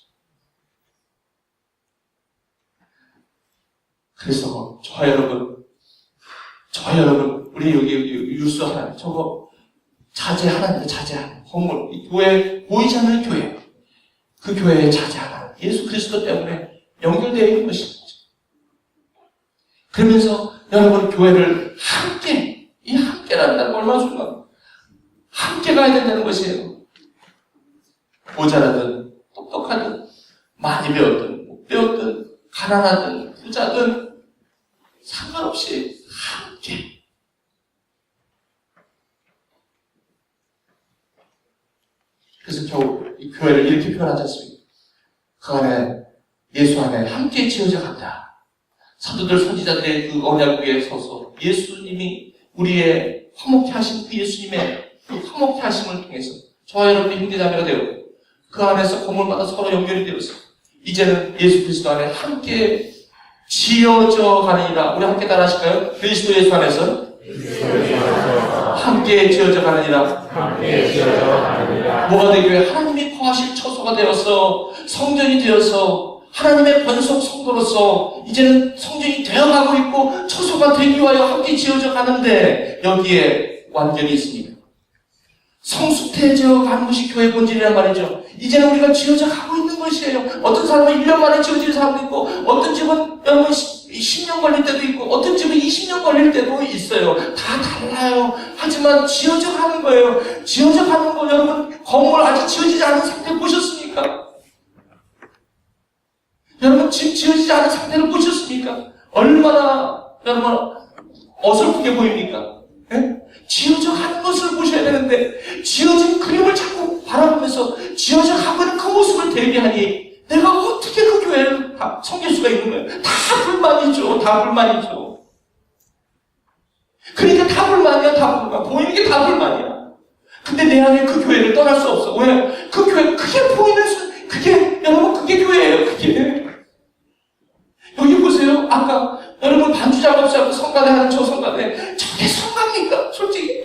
그래서 저와 여러분, 우리 여기 유수 하나님, 저거 자제하라는데 자제하라. 건물, 이 교회, 보이지 않는 교회, 그 교회에 자제하라. 예수 그리스도 때문에 연결되어 있는 것입니다. 그러면서 여러분 교회를 함께, 이 함께라는 단어가 얼마나 중요한, 함께 가야 된다는 것이에요. 모자라든 똑똑하든 많이 배웠든 못 배웠든 가난하든 부자든 상관없이 함께. 그래서 겨우 이 교회를 이렇게 표현하지 않습니까? 그 안에 예수 안에 함께 지어져 간다. 사도들 선지자들의 그 언약 위에 서서 예수님이 우리의 화목케 하신 그 예수님의 그 화목케 하심을 통해서 저와 여러분이 형제자매가 되었고 그 안에서 건물마다 서로 연결이 되어서 이제는 예수 그리스도 안에 함께 지어져 가느니라. 우리 함께 따라하실까요? 그리스도 예수 안에서 함께 지어져 가느니라. 뭐가 되기에 하나님이 거하실 처소가 되어서 성전이 되어서 하나님의 번속 성도로서 이제는 성전이 되어가고 있고 처소가 되기 위하여 함께 지어져 가는데 여기에 완전히 있습니다. 성숙해져 가는 것이 교회 본질이란 말이죠. 이제는 우리가 지어져 가고 있는 것이에요. 어떤 사람은 1년 만에 지어지는 사람도 있고 어떤 집은 여러분 10년 걸릴 때도 있고 어떤 집은 20년 걸릴 때도 있어요. 다 달라요. 하지만 지어져 가는 거예요. 지어져 가는 거 여러분 건물 아직 지어지지 않은 상태 보셨습니까? 여러분 집 지어지지 않은 상태를 보셨습니까? 얼마나 여러분 어설프게 보입니까? 예? 지어져 가는 것을 보셔야 되는데 지어진 그림을 자꾸 바라보면서 지어져 가고 있는 그 모습을 대비하니 내가 어떻게 그 교회를 섬길 수가 있는 거예요? 다 불만이죠. 다 불만이죠. 그러니까 다 불만이야. 다 불만. 보이는 게 다 불만이야. 근데 내 안에 그 교회를 떠날 수 없어. 왜? 그 교회 그게 보이는 그게 여러분 그게 교회예요. 그게. 여기 보세요. 아까 여러분 반주 작업시하고 성가대 하는 저 성가대 저게 성가입니까? 솔직히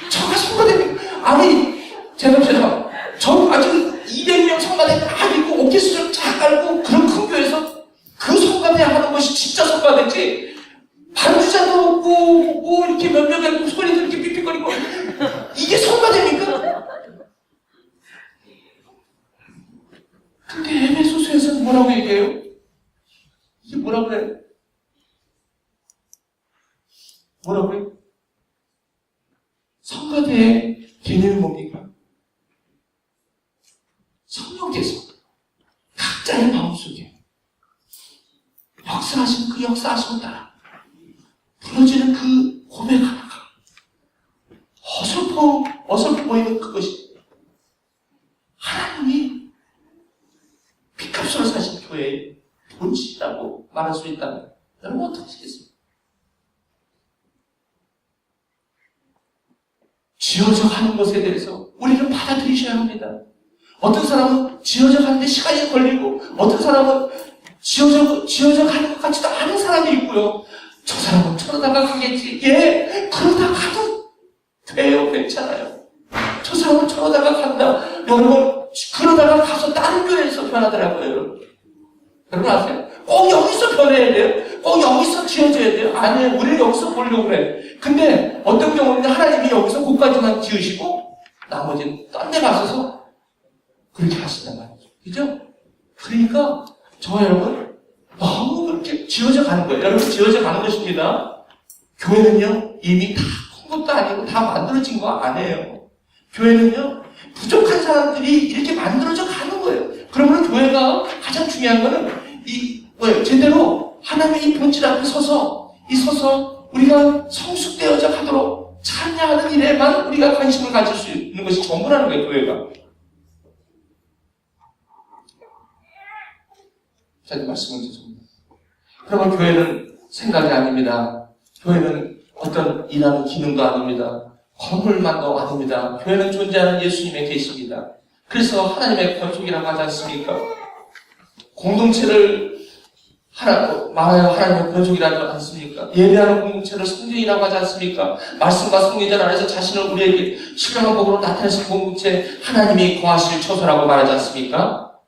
저가 성가대입니까? 아니 제가 저 아직 200명 성가대 다 있고 오케스트라 쫙 깔고 그런 큰 교회에서 그 성가대 하는 것이 진짜 성가대지 반주자도 없고 뭐 이렇게 몇 명 있고 소리도 이렇게 삐삐거리고 이게 성가대입니까? 근데 에베소서에서는 뭐라고 얘기해요? 이게 뭐라고 그래요? 뭐라고 해요? 성가대의 개념이 뭡니까? 성령께서 각자의 마음속에 역사하시는 그 역사하심을 따라 부러지는 그 고백 하나가 어설퍼 보이는 그것이 하나님이 핏값으로 사신 교회의 본질이라고 말할 수 있다면 여러분 어떻게 하시겠습니까? 지어져 가는 것에 대해서 우리는 받아들이셔야 합니다. 어떤 사람은 지어져 가는데 시간이 걸리고 어떤 사람은 지어져 가는 것 같지도 않은 사람이 있고요. 저 사람은 저러다가 가겠지. 예, 그러다 가도 돼요. 괜찮아요. 저 사람은 저러다가 간다. 여러분 그러다가 가서 다른 교회에서 변하더라고요. 여러분 아세요? 꼭 여기서 변해야 돼요? 꼭 여기서 지어져야 돼요? 아니에요. 우리는 여기서 보려고 그래. 근데 어떤 경우는 하나님이 여기서 곳까지만 지으시고 나머지는 딴 데 가셔서 그렇게 하신단 말이죠. 그죠? 그러니까 저와 여러분 너무 그렇게 지어져 가는 거예요. 여러분 지어져 가는 것입니다. 교회는요 이미 다 큰 것도 아니고 다 만들어진 거 아니에요. 교회는요 부족한 사람들이 이렇게 만들어져 가는 거예요. 그러면 교회가 가장 중요한 거는 제대로 하나님의 이 본질 앞에 서서 우리가 성숙되어져 가도록 참여하는 일에만 우리가 관심을 가질 수 있는 것이 전부라는 거예요, 교회가. 자기 말씀을 죄송합니다. 그러면 교회는 생각이 아닙니다. 교회는 어떤 일하는 기능도 아닙니다. 건물만도 아닙니다. 교회는 존재하는 예수님의 계십니다. 그래서 하나님의 권속이라고 하지 않습니까? 공동체를 말하여 하나님의 권속이라지 않습니까? 예배하는 공동체를 성전이라고 하지 않습니까? 말씀과 성례전 안에서 자신을 우리에게 신령한 복으로 나타내신 공동체, 하나님이 거하실 처소라고 말하지 않습니까?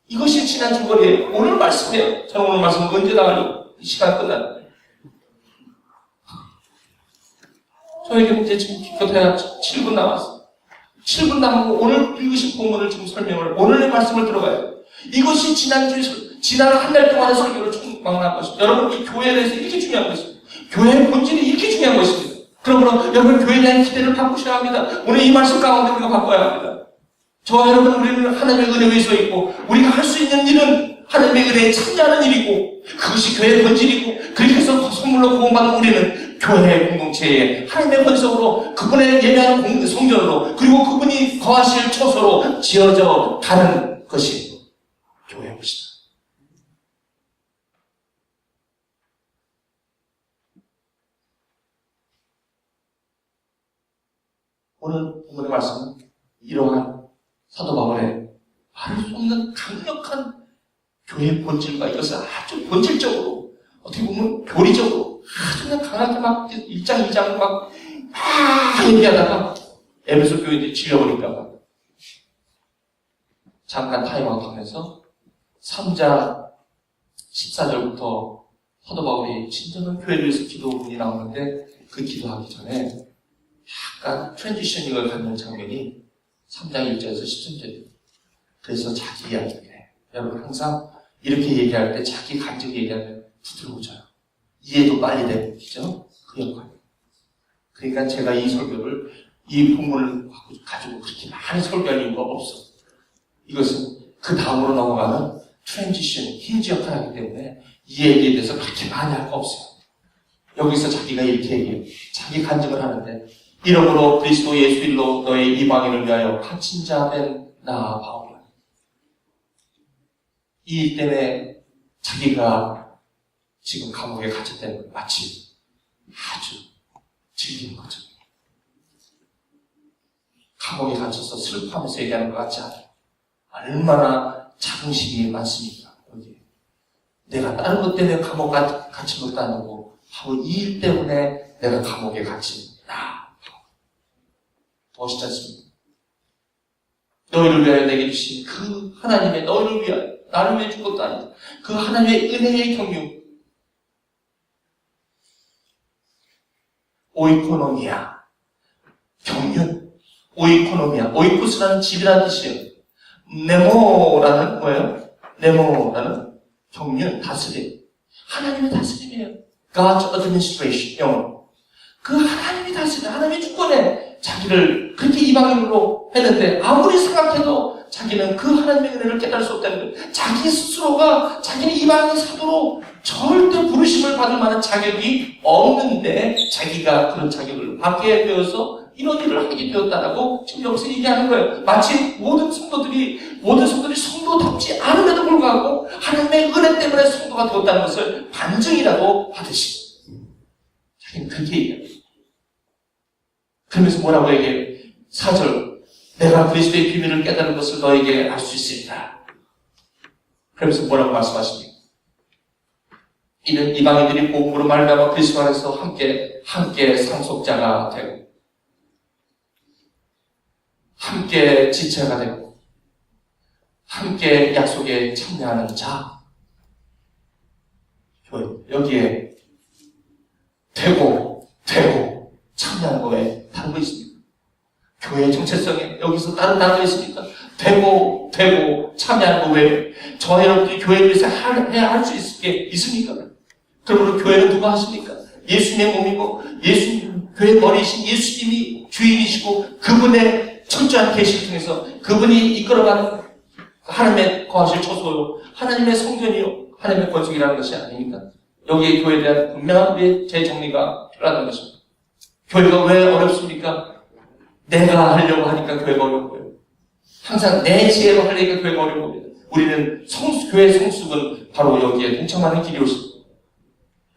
이것이 지난 주거리에 오늘 말씀이에요. 저는 오늘 말씀 언제 나가려고? 시간 끝났는데. 저에게 이제 지금 기껏해야 7분 남았어요. 7분 남고 오늘 읽으신 본문을 지금 설명을, 오늘의 말씀을 들어가야 돼요. 이것이 지난 한 달 동안의 설교를 총망라한 것입니다. 여러분, 이 교회에 대해서 이렇게 중요한 것입니다. 교회의 본질이 이렇게 중요한 것입니다. 그러므로 여러분, 교회에 대한 기대를 바꾸셔야 합니다. 오늘 이 말씀 가운데 우리가 바꿔야 합니다. 저와 여러분, 우리는 하나님의 은혜 위에 서 있고, 우리가 할 수 있는 일은 하나님의 은혜에 참여하는 일이고, 그것이 교회의 본질이고, 그렇게 해서 선물로 구원받은 우리는 교회 공동체에 하나님의 권속으로, 그분의 예배하는 성전으로, 그리고 그분이 거하실 처소로 지어져 가는 것이 교회의 것이다. 오늘 본문의 말씀은 이러한 사도 바울의 말할 수 없는 강력한 교회의 본질과 이것을 아주 본질적으로, 어떻게 보면 교리적으로 아주 그냥 강하게 막 1장 2장 막 얘기하다가 에베소 교회 이제 질려버릴까봐 잠깐 타임아웃 하면서 3장 14절부터 사도 바울이 진정한 교회를 위해서 기도문이 나오는데, 그 기도하기 전에 약간 트랜지셔닝을 갖는 장면이 3장 1절에서 13절이에요. 그래서 자기 이야기를 해. 여러분, 항상 이렇게 얘기할 때 자기 간증 얘기하면 부드러워져요. 이해도 빨리 되고, 그죠? 그 역할. 그러니까 제가 이 설교를, 이 본문을 가지고 그렇게 많이 설교할 이유가 없어. 이것은 그 다음으로 넘어가는 트랜지션, 힌지 역할을 하기 때문에 이 얘기에 대해서 그렇게 많이 할 거 없어요. 여기서 자기가 이렇게 얘기해요. 자기 간증을 하는데, 이러므로 그리스도 예수 일로 너의 이방인을 위하여 갇힌 자 된 나 바울이야. 이 일 때문에 자기가 지금 감옥에 갇혔다는 걸 마치 아주 즐기는 거죠. 감옥에 갇혀서 슬퍼하면서 얘기하는 것 같지 않아요. 얼마나 자긍심이 많습니까? 여기 내가 다른 것 때문에 감옥 갇힌 것도 아니고 바로 이 일 때문에 내가 감옥에 갇힌 나. 멋있지 않습니까? 너희를 위하여 내게 주신 그 하나님의, 너희를 위하여, 나를 위해 준 것도 아니다. 그 하나님의 은혜의 경륜. 오이코노미아. 경륜. 오이코노미아. 오이코스라는 집이라는 뜻이에요. 네모라는 뭐예요? 네모라는 경륜, 다스림. 하나님의 다스림이에요. God's administration. 영어로. 그 하나님이 다스려, 하나님의 주권에 자기를 그렇게 이방인으로 했는데, 아무리 생각해도 자기는 그 하나님의 은혜를 깨달을 수 없다는 거예요. 자기 스스로가 자기는 이방인 사도로 절대 부르심을 받을 만한 자격이 없는데, 자기가 그런 자격을 받게 되어서 이런 일을 하게 되었다라고 지금 여기서 얘기하는 거예요. 마치 모든 성도들이 성도답지 않음에도 불구하고 하나님의 은혜 때문에 성도가 되었다는 것을 반증이라도 하듯이 자기는 그렇게 얘기해요. 그러면서 뭐라고 얘기해요? 4절, 내가 그리스도의 비밀을 깨달은 것을 너에게 알 수 있습니다. 그러면서 뭐라고 말씀하십니까? 이는 이방인들이 복음으로 말미암아 그리스도 안에서 함께 상속자가 되고, 함께 지체가 되고, 함께 약속에 참여하는 자. 여기에 되고 참여하는 거에 다른 거 있습니까? 교회의 정체성에 여기서 다른 단어가 있습니까? 되고 참여하는 거 외에 저와 여러분들이 교회를 위해서 해야 할 수 있습니까? 그러므로 교회는 누가 하십니까? 예수님의 몸이고, 예수님, 교회의 머리이신 예수님이 주인이시고, 그분의 철저한 계시를 통해서 그분이 이끌어가는 하나님의 거하실 처소요, 하나님의 성전이요, 하나님의 권속이라는 것이 아닙니까? 여기에 교회에 대한 분명한 재정리가 필요하다는 것입니다. 교회가 왜 어렵습니까? 내가 하려고 하니까 교회가 어려운 거예요. 항상 내 지혜로 하려니까 교회가 어려운 겁니다. 우리는 교회의 성숙은 바로 여기에 동참하는 길이 올 수 있습니다.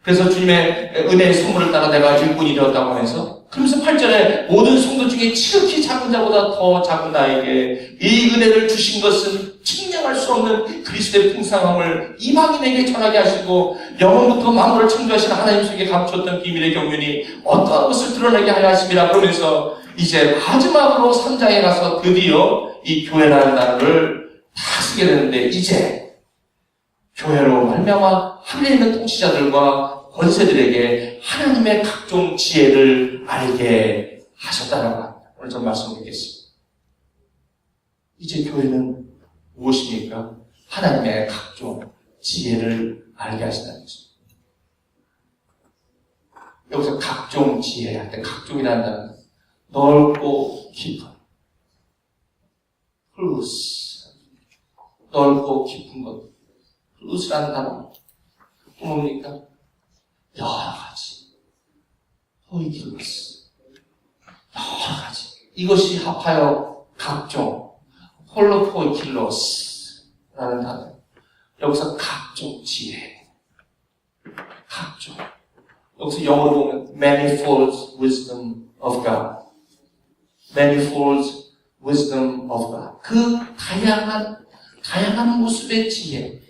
그래서 주님의 은혜의 선물을 따라 내가 일꾼이 되었다고 하면서, 그러면서 8절에 모든 성도 중에 지극히 작은 자보다 더 작은 나에게 이 은혜를 주신 것은 측량할 수 없는 그리스도의 풍성함을 이방인에게 전하게 하시고 영원부터 만물을 창조하신 하나님 속에 감추었던 비밀의 경륜이 어떠한 것을 드러내게 하려 하심이라. 그러면서 이제 마지막으로 3장에 가서 드디어 이 교회라는 단어를 다 쓰게 되는데, 이제 교회로 말미암아 하늘에 있는 통치자들과 권세들에게 하나님의 각종 지혜를 알게 하셨다는 것. 오늘 좀 말씀을 드리겠습니다. 이제 교회는 무엇입니까? 하나님의 각종 지혜를 알게 하신다는 것입니다. 여기서 각종 지혜 할 때 각종이라는 단어는 넓고 깊은, 플루스, 넓고 깊은 것, 플루스라는 단어 또 뭡니까? 여러 가지, 포이킬로스, 여러 가지. 이것이 합하여 각종, 홀로포이킬로스라는 단어. 여기서 각종 지혜, 각종. 여기서 영어로 보면 manifold wisdom of God, manifold wisdom of God. 그 다양한 모습의 지혜,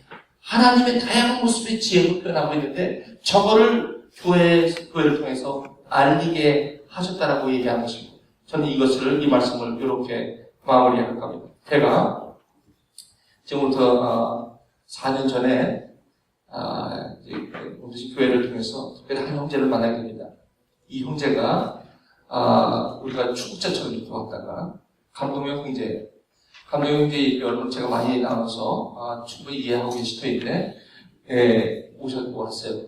하나님의 다양한 모습의 지혜로 표현하고 있는데, 저거를 교회를 통해서 알리게 하셨다라고 얘기하는 것입니다. 저는 이 말씀을 이렇게 마무리할 겁니다. 제가 지금부터 4년 전에 우리 교회를 통해서 특별히 한 형제를 만나게 됩니다. 이 형제가 우리가 중국자처럼 이렇게 왔다가 감동형 형제 여러분 제가 많이 나눠서 충분히 이해하고 계실 터인데 오셨고 왔어요.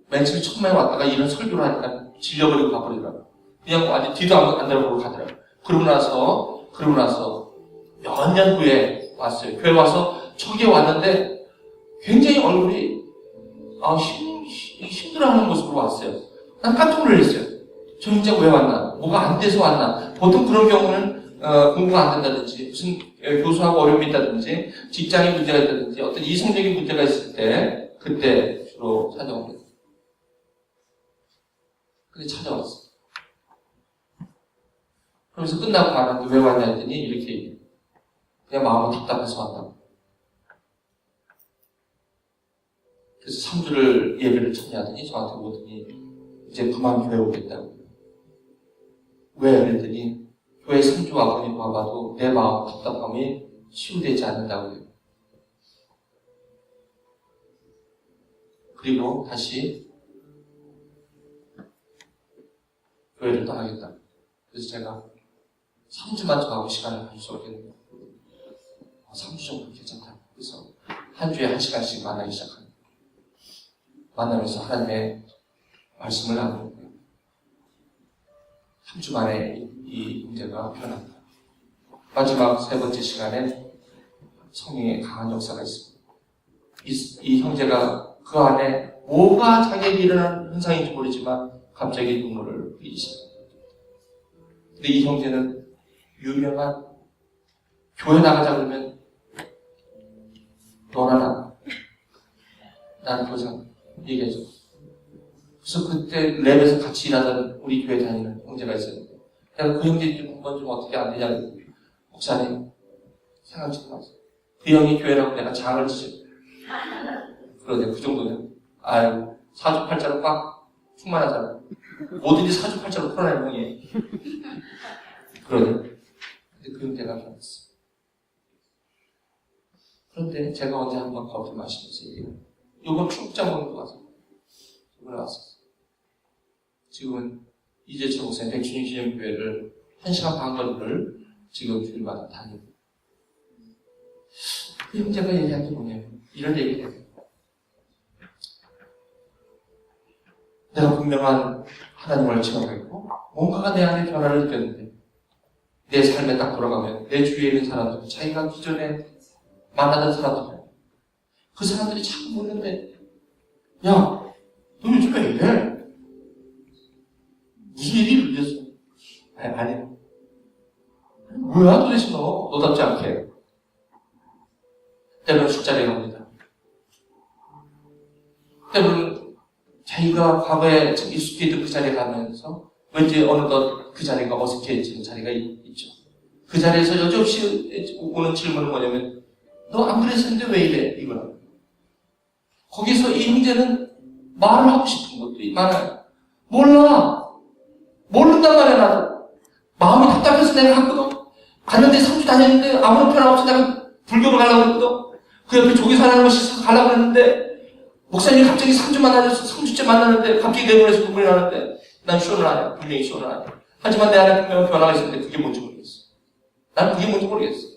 맨 처음에 왔다가 이런 설교를 하니까 질려버리고 가버리더라고요. 그냥 완전 뒤도 안 돌아보고 가더라고요. 그러고 나서 몇 년 후에 왔어요. 교회 와서 저기에 왔는데 굉장히 얼굴이 힘들어하는 모습으로 왔어요. 난 깜짝 놀랐어요. 저 진짜 왜 왔나? 뭐가 안 돼서 왔나? 보통 그런 경우는 공부가 안 된다든지 무슨 교수하고 어려움이 있다든지 직장에 문제가 있다든지 어떤 이성적인 문제가 있을 때 그때 주로 찾아옵니다. 근데 찾아왔어. 그러면서 끝나고 말하는데 왜 왔냐 했더니 이렇게 얘기해요. 그냥 마음이 답답해서 왔다고. 그래서 3주를 예배를 참여하더니 저한테 오더니 이제 그만 교회 오겠다고. 왜? 그랬더니 교회 3주 와보니 와봐도 내 마음 답답함이 치유되지 않는다고 해요. 그리고 다시 교회를 떠나겠다. 그래서 제가 3주만 더 하고 시간을 가질 수 없겠네요. 3주 정도 괜찮다. 그래서 한 주에 1시간씩 만나기 시작합니다. 만나면서 하나님의 말씀을 나누는 거예요. 3주 만에 이 문제가 변합니다. 마지막 세 번째 시간에 성령의 강한 역사가 있습니다. 이 형제가 그 안에 뭐가 자기에게 일어나는 현상인지 모르지만 갑자기 눈물을 흘리기 시작합니다. 근데 이 형제는 유명한 교회 나가자 그러면 너나 나는 교장 얘기해줘. 그래서 그때 랩에서 같이 일하던 우리 교회 다니는 형제가 있었는데 내가 그 형제 한번 좀 어떻게 안 되냐고 목사님 생각 좀 하세요. 그 형이 교회라고 내가 장을 치죠. 그러네 그 정도면 아유 사주팔자로 꽉 충만하잖아. 뭐든지 사주팔자로 풀어내는 형이에요. 그러네. 근데 그 형제가 변했어. 그런데 제가 언제 한번 커피 마시면서 얘기해요. 요번 출국장으로 가서 이번에 왔었어요. 지금은 이재철 목사님 백춘희 기념교회를 1시간 반 거리를 지금 주일마다 다니고 그 형제가 얘기한 게 뭐냐면 이런 얘기를 해요. 내가 분명한 하나님을 체험하고 뭔가가 내 안에 변화를 느꼈는데 내 삶에 딱 돌아가면 내 주위에 있는 사람들 자기가 기존에 만나던 사람들 그 사람들이 자꾸 묻는데 야, 너 요즘 왜 이래? 무슨 일이 일어났어? 아니 뭐야 도대체 너답지 않게 때로는 술자리에 갑니다. 때로는 자기가 과거에 익숙해 있던 그 자리에 가면서 왠지 어느덧 그 자리가 어색해지는 자리가 있죠. 그 자리에서 여지없이 오는 질문은 뭐냐면 너 안 그랬었는데 왜 이래? 이거라. 거기서 이 형제는 말을 하고 싶은 것들이 많아요. 몰라. 모른단 말이야 나도. 마음이 답답해서 내가 갔거든. 갔는데 3주 다녔는데 아무런 변화 없이 내가 불교로 가려고 했거든. 그 옆에 조기사라는 것이 있어서 가려고 했는데 목사님이 갑자기 3주 만나서 3주째 만나는데 갑자기 내 눈에서 눈물이 나는데 난 쇼는 안 해. 분명히 쇼는 안 해. 하지만 내 안에 분명한 변화가 있었는데 그게 뭔지 모르겠어. 난 그게 뭔지 모르겠어.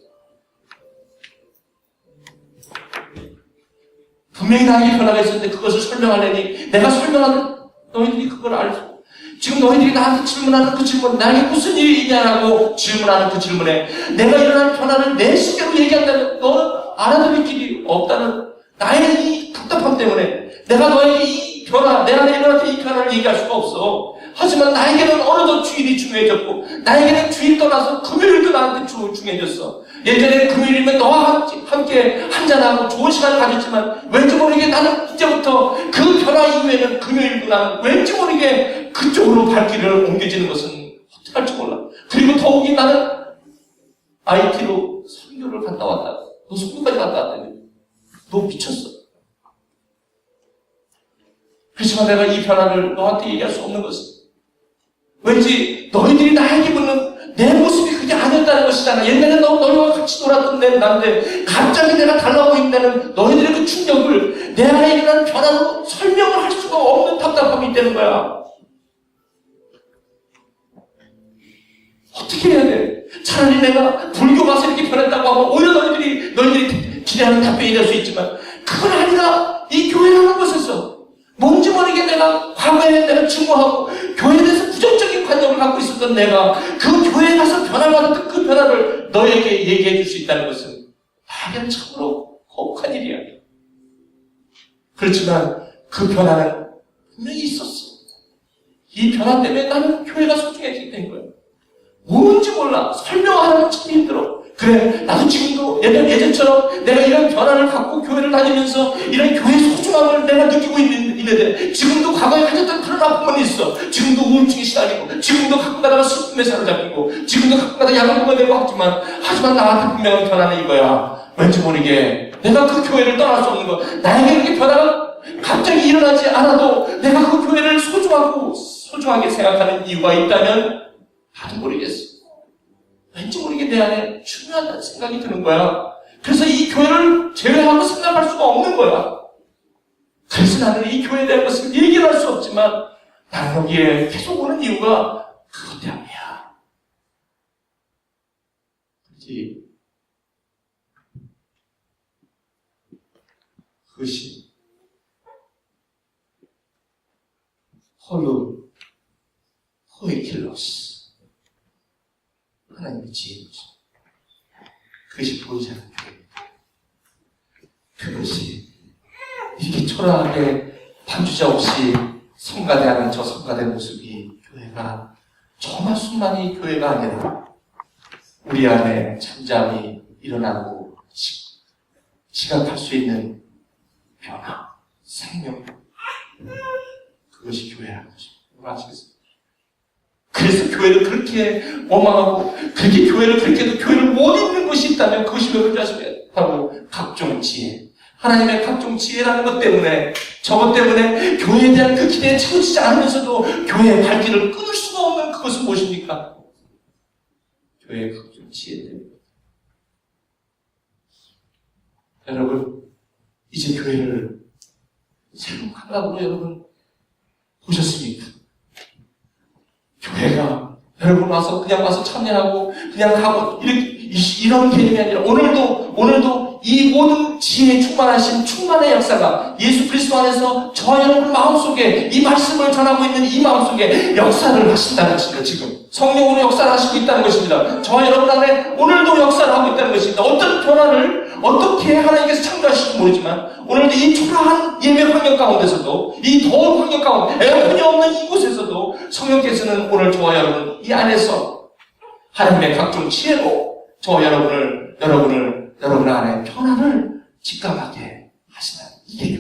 분명히 나에게 변화가 있었는데 그것을 설명하려니 내가 설명하는 너희들이 그걸 알고 지금 너희들이 나한테 질문하는 그 질문 나에게 무슨 일이 있냐라고 질문하는 그 질문에 내가 일어난 변화를 내 식대로 얘기한다면 너는 알아들을 길이 없다는 나의 이 답답함 때문에 내가 너에게 이 변화 내 안에 일어났던 이 변화를 얘기할 수가 없어. 하지만 나에게는 어느덧 주일이 중요해졌고 나에게는 주일 떠나서 금요일도 나한테 중요해졌어. 예전에는 금요일이면 너와 함께 한잔하고 좋은 시간을 가졌지만 왠지 모르게 나는 이제부터 그 변화 이후에는 금요일도 나는 왠지 모르게 그쪽으로 발길을 옮겨지는 것은 어떻게 할지 몰라. 그리고 더욱이 나는 IT로 선교를 갔다 왔다. 너 선교까지 갔다 왔다며. 너 미쳤어. 그렇지만 내가 이 변화를 너한테 얘기할 수 없는 것은 왠지 너희들이 나에게 묻는 내 모습이 그게 아니었다는 것이잖아. 옛날에 너희와 같이 놀았던 나인데 갑자기 내가 달라고 있다는 너희들의 그 충격을 내 안에 일어난 변화로 설명을 할 수가 없는 답답함이 있다는 거야. 어떻게 해야 돼? 차라리 내가 불교 가서 이렇게 변했다고 하면 오히려 너희들이 기대하는 답변이 될 수 있지만 그건 아니라 이 교회라는 것에서 뭔지 모르게 내가 과거에 내가 증오하고 교회에 대해서 부정적인 관념을 갖고 있었던 내가 그 교회에 가서 변화를 받았던 그 변화를 너에게 얘기해 줄 수 있다는 것은 나에게는 참으로 거룩한 일이야. 그렇지만 그 변화는 분명히 있었어. 이 변화 때문에 나는 교회가 소중해지게 거야. 뭔지 몰라. 설명하는 참 힘들어. 그래, 나도 지금도 예전처럼 내가 이런 변화를 갖고 교회를 다니면서 이런 교회의 소중함을 내가 느끼고 있는데 지금도 과거에 가졌던 그런 아픔은 있어. 지금도 우울증이 시달리고 지금도 가끔 가다가 슬픔에 사로잡히고 지금도 가끔 가다가 약을 먹어야 되고 하지만 나한테 분명한 변화는 이거야. 왠지 모르게 내가 그 교회를 떠날 수 없는 거. 나에게 그렇게 변화가 갑자기 일어나지 않아도 내가 그 교회를 소중하게 생각하는 이유가 있다면 나도 모르겠어. 왠지 모르게 내 안에 중요하다는 생각이 드는 거야. 그래서 이 교회를 제외하고 생각할 수가 없는 거야. 그래서 나는 이 교회에 대한 것을 얘기를 할 수 없지만 나는 여기에 계속 오는 이유가 그것 때문이야. 그렇지? 그것이 호이킬로스 하나님의 지혜이죠. 그것이 보이지 않는 교회입니다. 그것이 이렇게 초라하게 반주자 없이 성가대하는 저 성가대 모습이 교회가 정말 순만이 교회가 아니라 우리 안에 잠잠이 일어나고 지각할 수 있는 변화, 생명, 그것이 교회라는 것입니다. 여러분 아시겠습니까? 그래서 교회를 그렇게 원망하고 그렇게 교회를 그렇게도 교회를 못 잇는 것이 있다면 그것이 왜 그런지 아십니까? 바로 각종 지혜. 하나님의 각종 지혜라는 것 때문에 저것 때문에 교회에 대한 그 기대에 채워지지 않으면서도 교회의 발길을 끊을 수가 없는 그것은 무엇입니까? 교회의 각종 지혜 때문에. 여러분 이제 교회를 새로운 감각으로 여러분 보셨습니까? 교회가 여러분 그냥 와서 참여하고 그냥 가고 이런 개념이 아니라 오늘도 이 모든 지혜에 충만하신 충만의 역사가 예수 그리스도 안에서 저와 여러분 마음속에 이 말씀을 전하고 있는 이 마음속에 역사를 하신다는 것입니다. 지금 성령으로 역사를 하시고 있다는 것입니다. 저와 여러분 안에 오늘도 역사를 하고 있다는 것입니다. 어떤 변화를 어떻게 하나님께서 창조하실지 모르지만 오늘도 이 초라한 예배 환경 가운데서도 이 더운 환경 가운데 에어컨이 없는 이곳에서도 성령께서는 오늘 저와 여러분 이 안에서 하나님의 각종 지혜로 저와 여러분 안에 변화를 직감하게 하시는 이게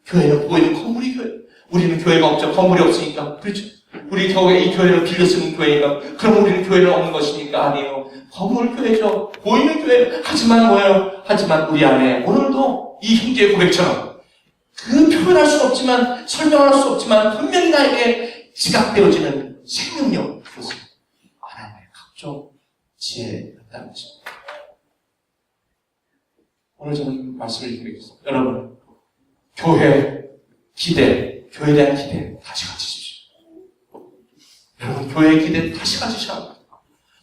교회예요. 교회는 보이는 건물이 교회. 우리는 교회가 없죠. 건물이 없으니까. 그렇죠. 우리 교회, 이 교회를 빌려 쓰는 교회인가? 그럼 우리는 교회는 없는 것입니까? 아니에요. 건물 교회죠. 보이는 교회. 하지만 뭐예요? 하지만 우리 안에 오늘도 이 형제의 고백처럼 그 표현할 수 없지만, 설명할 수 없지만 분명히 나에게 지각되어지는 생명력. 그것은 하나님의 각종 지혜였다는 것입니다. 오늘 저는 말씀을 드리겠습니다. 여러분, 교회 기대, 교회에 대한 기대 다시 가지십시오. 여러분, 교회의 기대 다시 가지셔야 합니다.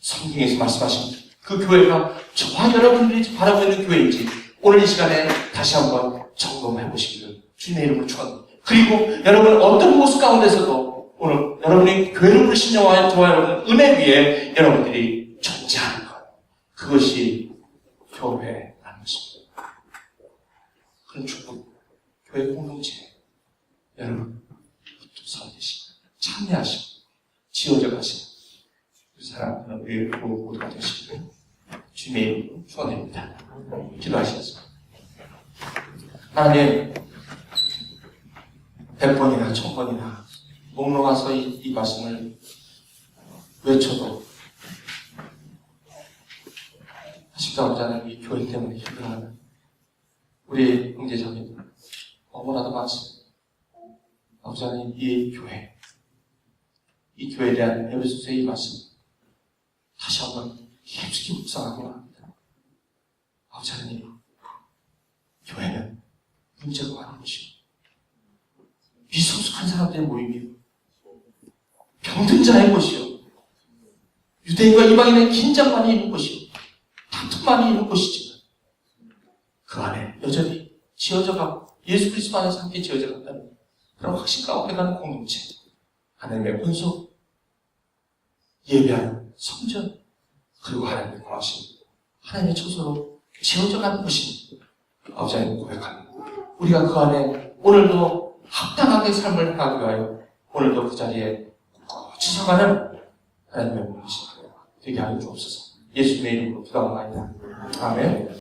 성경에서 말씀하신 그 교회가 저와 여러분들이 바라고 있는 교회인지 오늘 이 시간에 다시 한번 점검해 보시기를 주님의 이름으로 축원합니다. 그리고 여러분 어떤 모습 가운데서도 오늘 여러분이 교회를 부르신 저와 여러분 은혜 위에 여러분들이 존재하는 것, 그것이 교회라는 것입니다. 그런 축복, 교회 공동체 여러분 설계시고 참여하시고 지어져 가시고 그 사람들은 모두가 되시기를 주님의 이름으로 축원합니다. 기도하시겠습니다. 하나님, 100번이나 1000번이나 목록아서 이 말씀을 외쳐도 아직도 아버지 하나님 이 교회 때문에 힘들어하는 우리 형제자매들 너무나도 많습니다. 아버지 하나님 이 교회에 대한 에베소서의 이 말씀 다시 한번 깊숙이 묵상하기 바랍니다. 아버지 하나님, 교회는 문제가 많은 것이고 미성숙한 사람들의 모임이요, 병든 자의 곳이요, 유대인과 이방인의 긴장만이 있는 곳이요, 다툼만이 있는 곳이지만 그 안에 여전히 지어져가고 예수 그리스도 안에서 함께 지어져간다는 그런 확신 가운데 가는 공동체, 하나님의 본속, 예배하는 성전, 그리고 하나님의 구하심, 하나님의 처소로 지어져가는 것입니다. 아버지 하나님 고백합니다. 우리가 그 안에 오늘도 합당하게 삶을 하기 위하여 오늘도 그 자리에 굳이 서가는 하나님의 분이시다 되게 하여 주옵소서. 예수님의 이름으로 기도합니다. 아멘.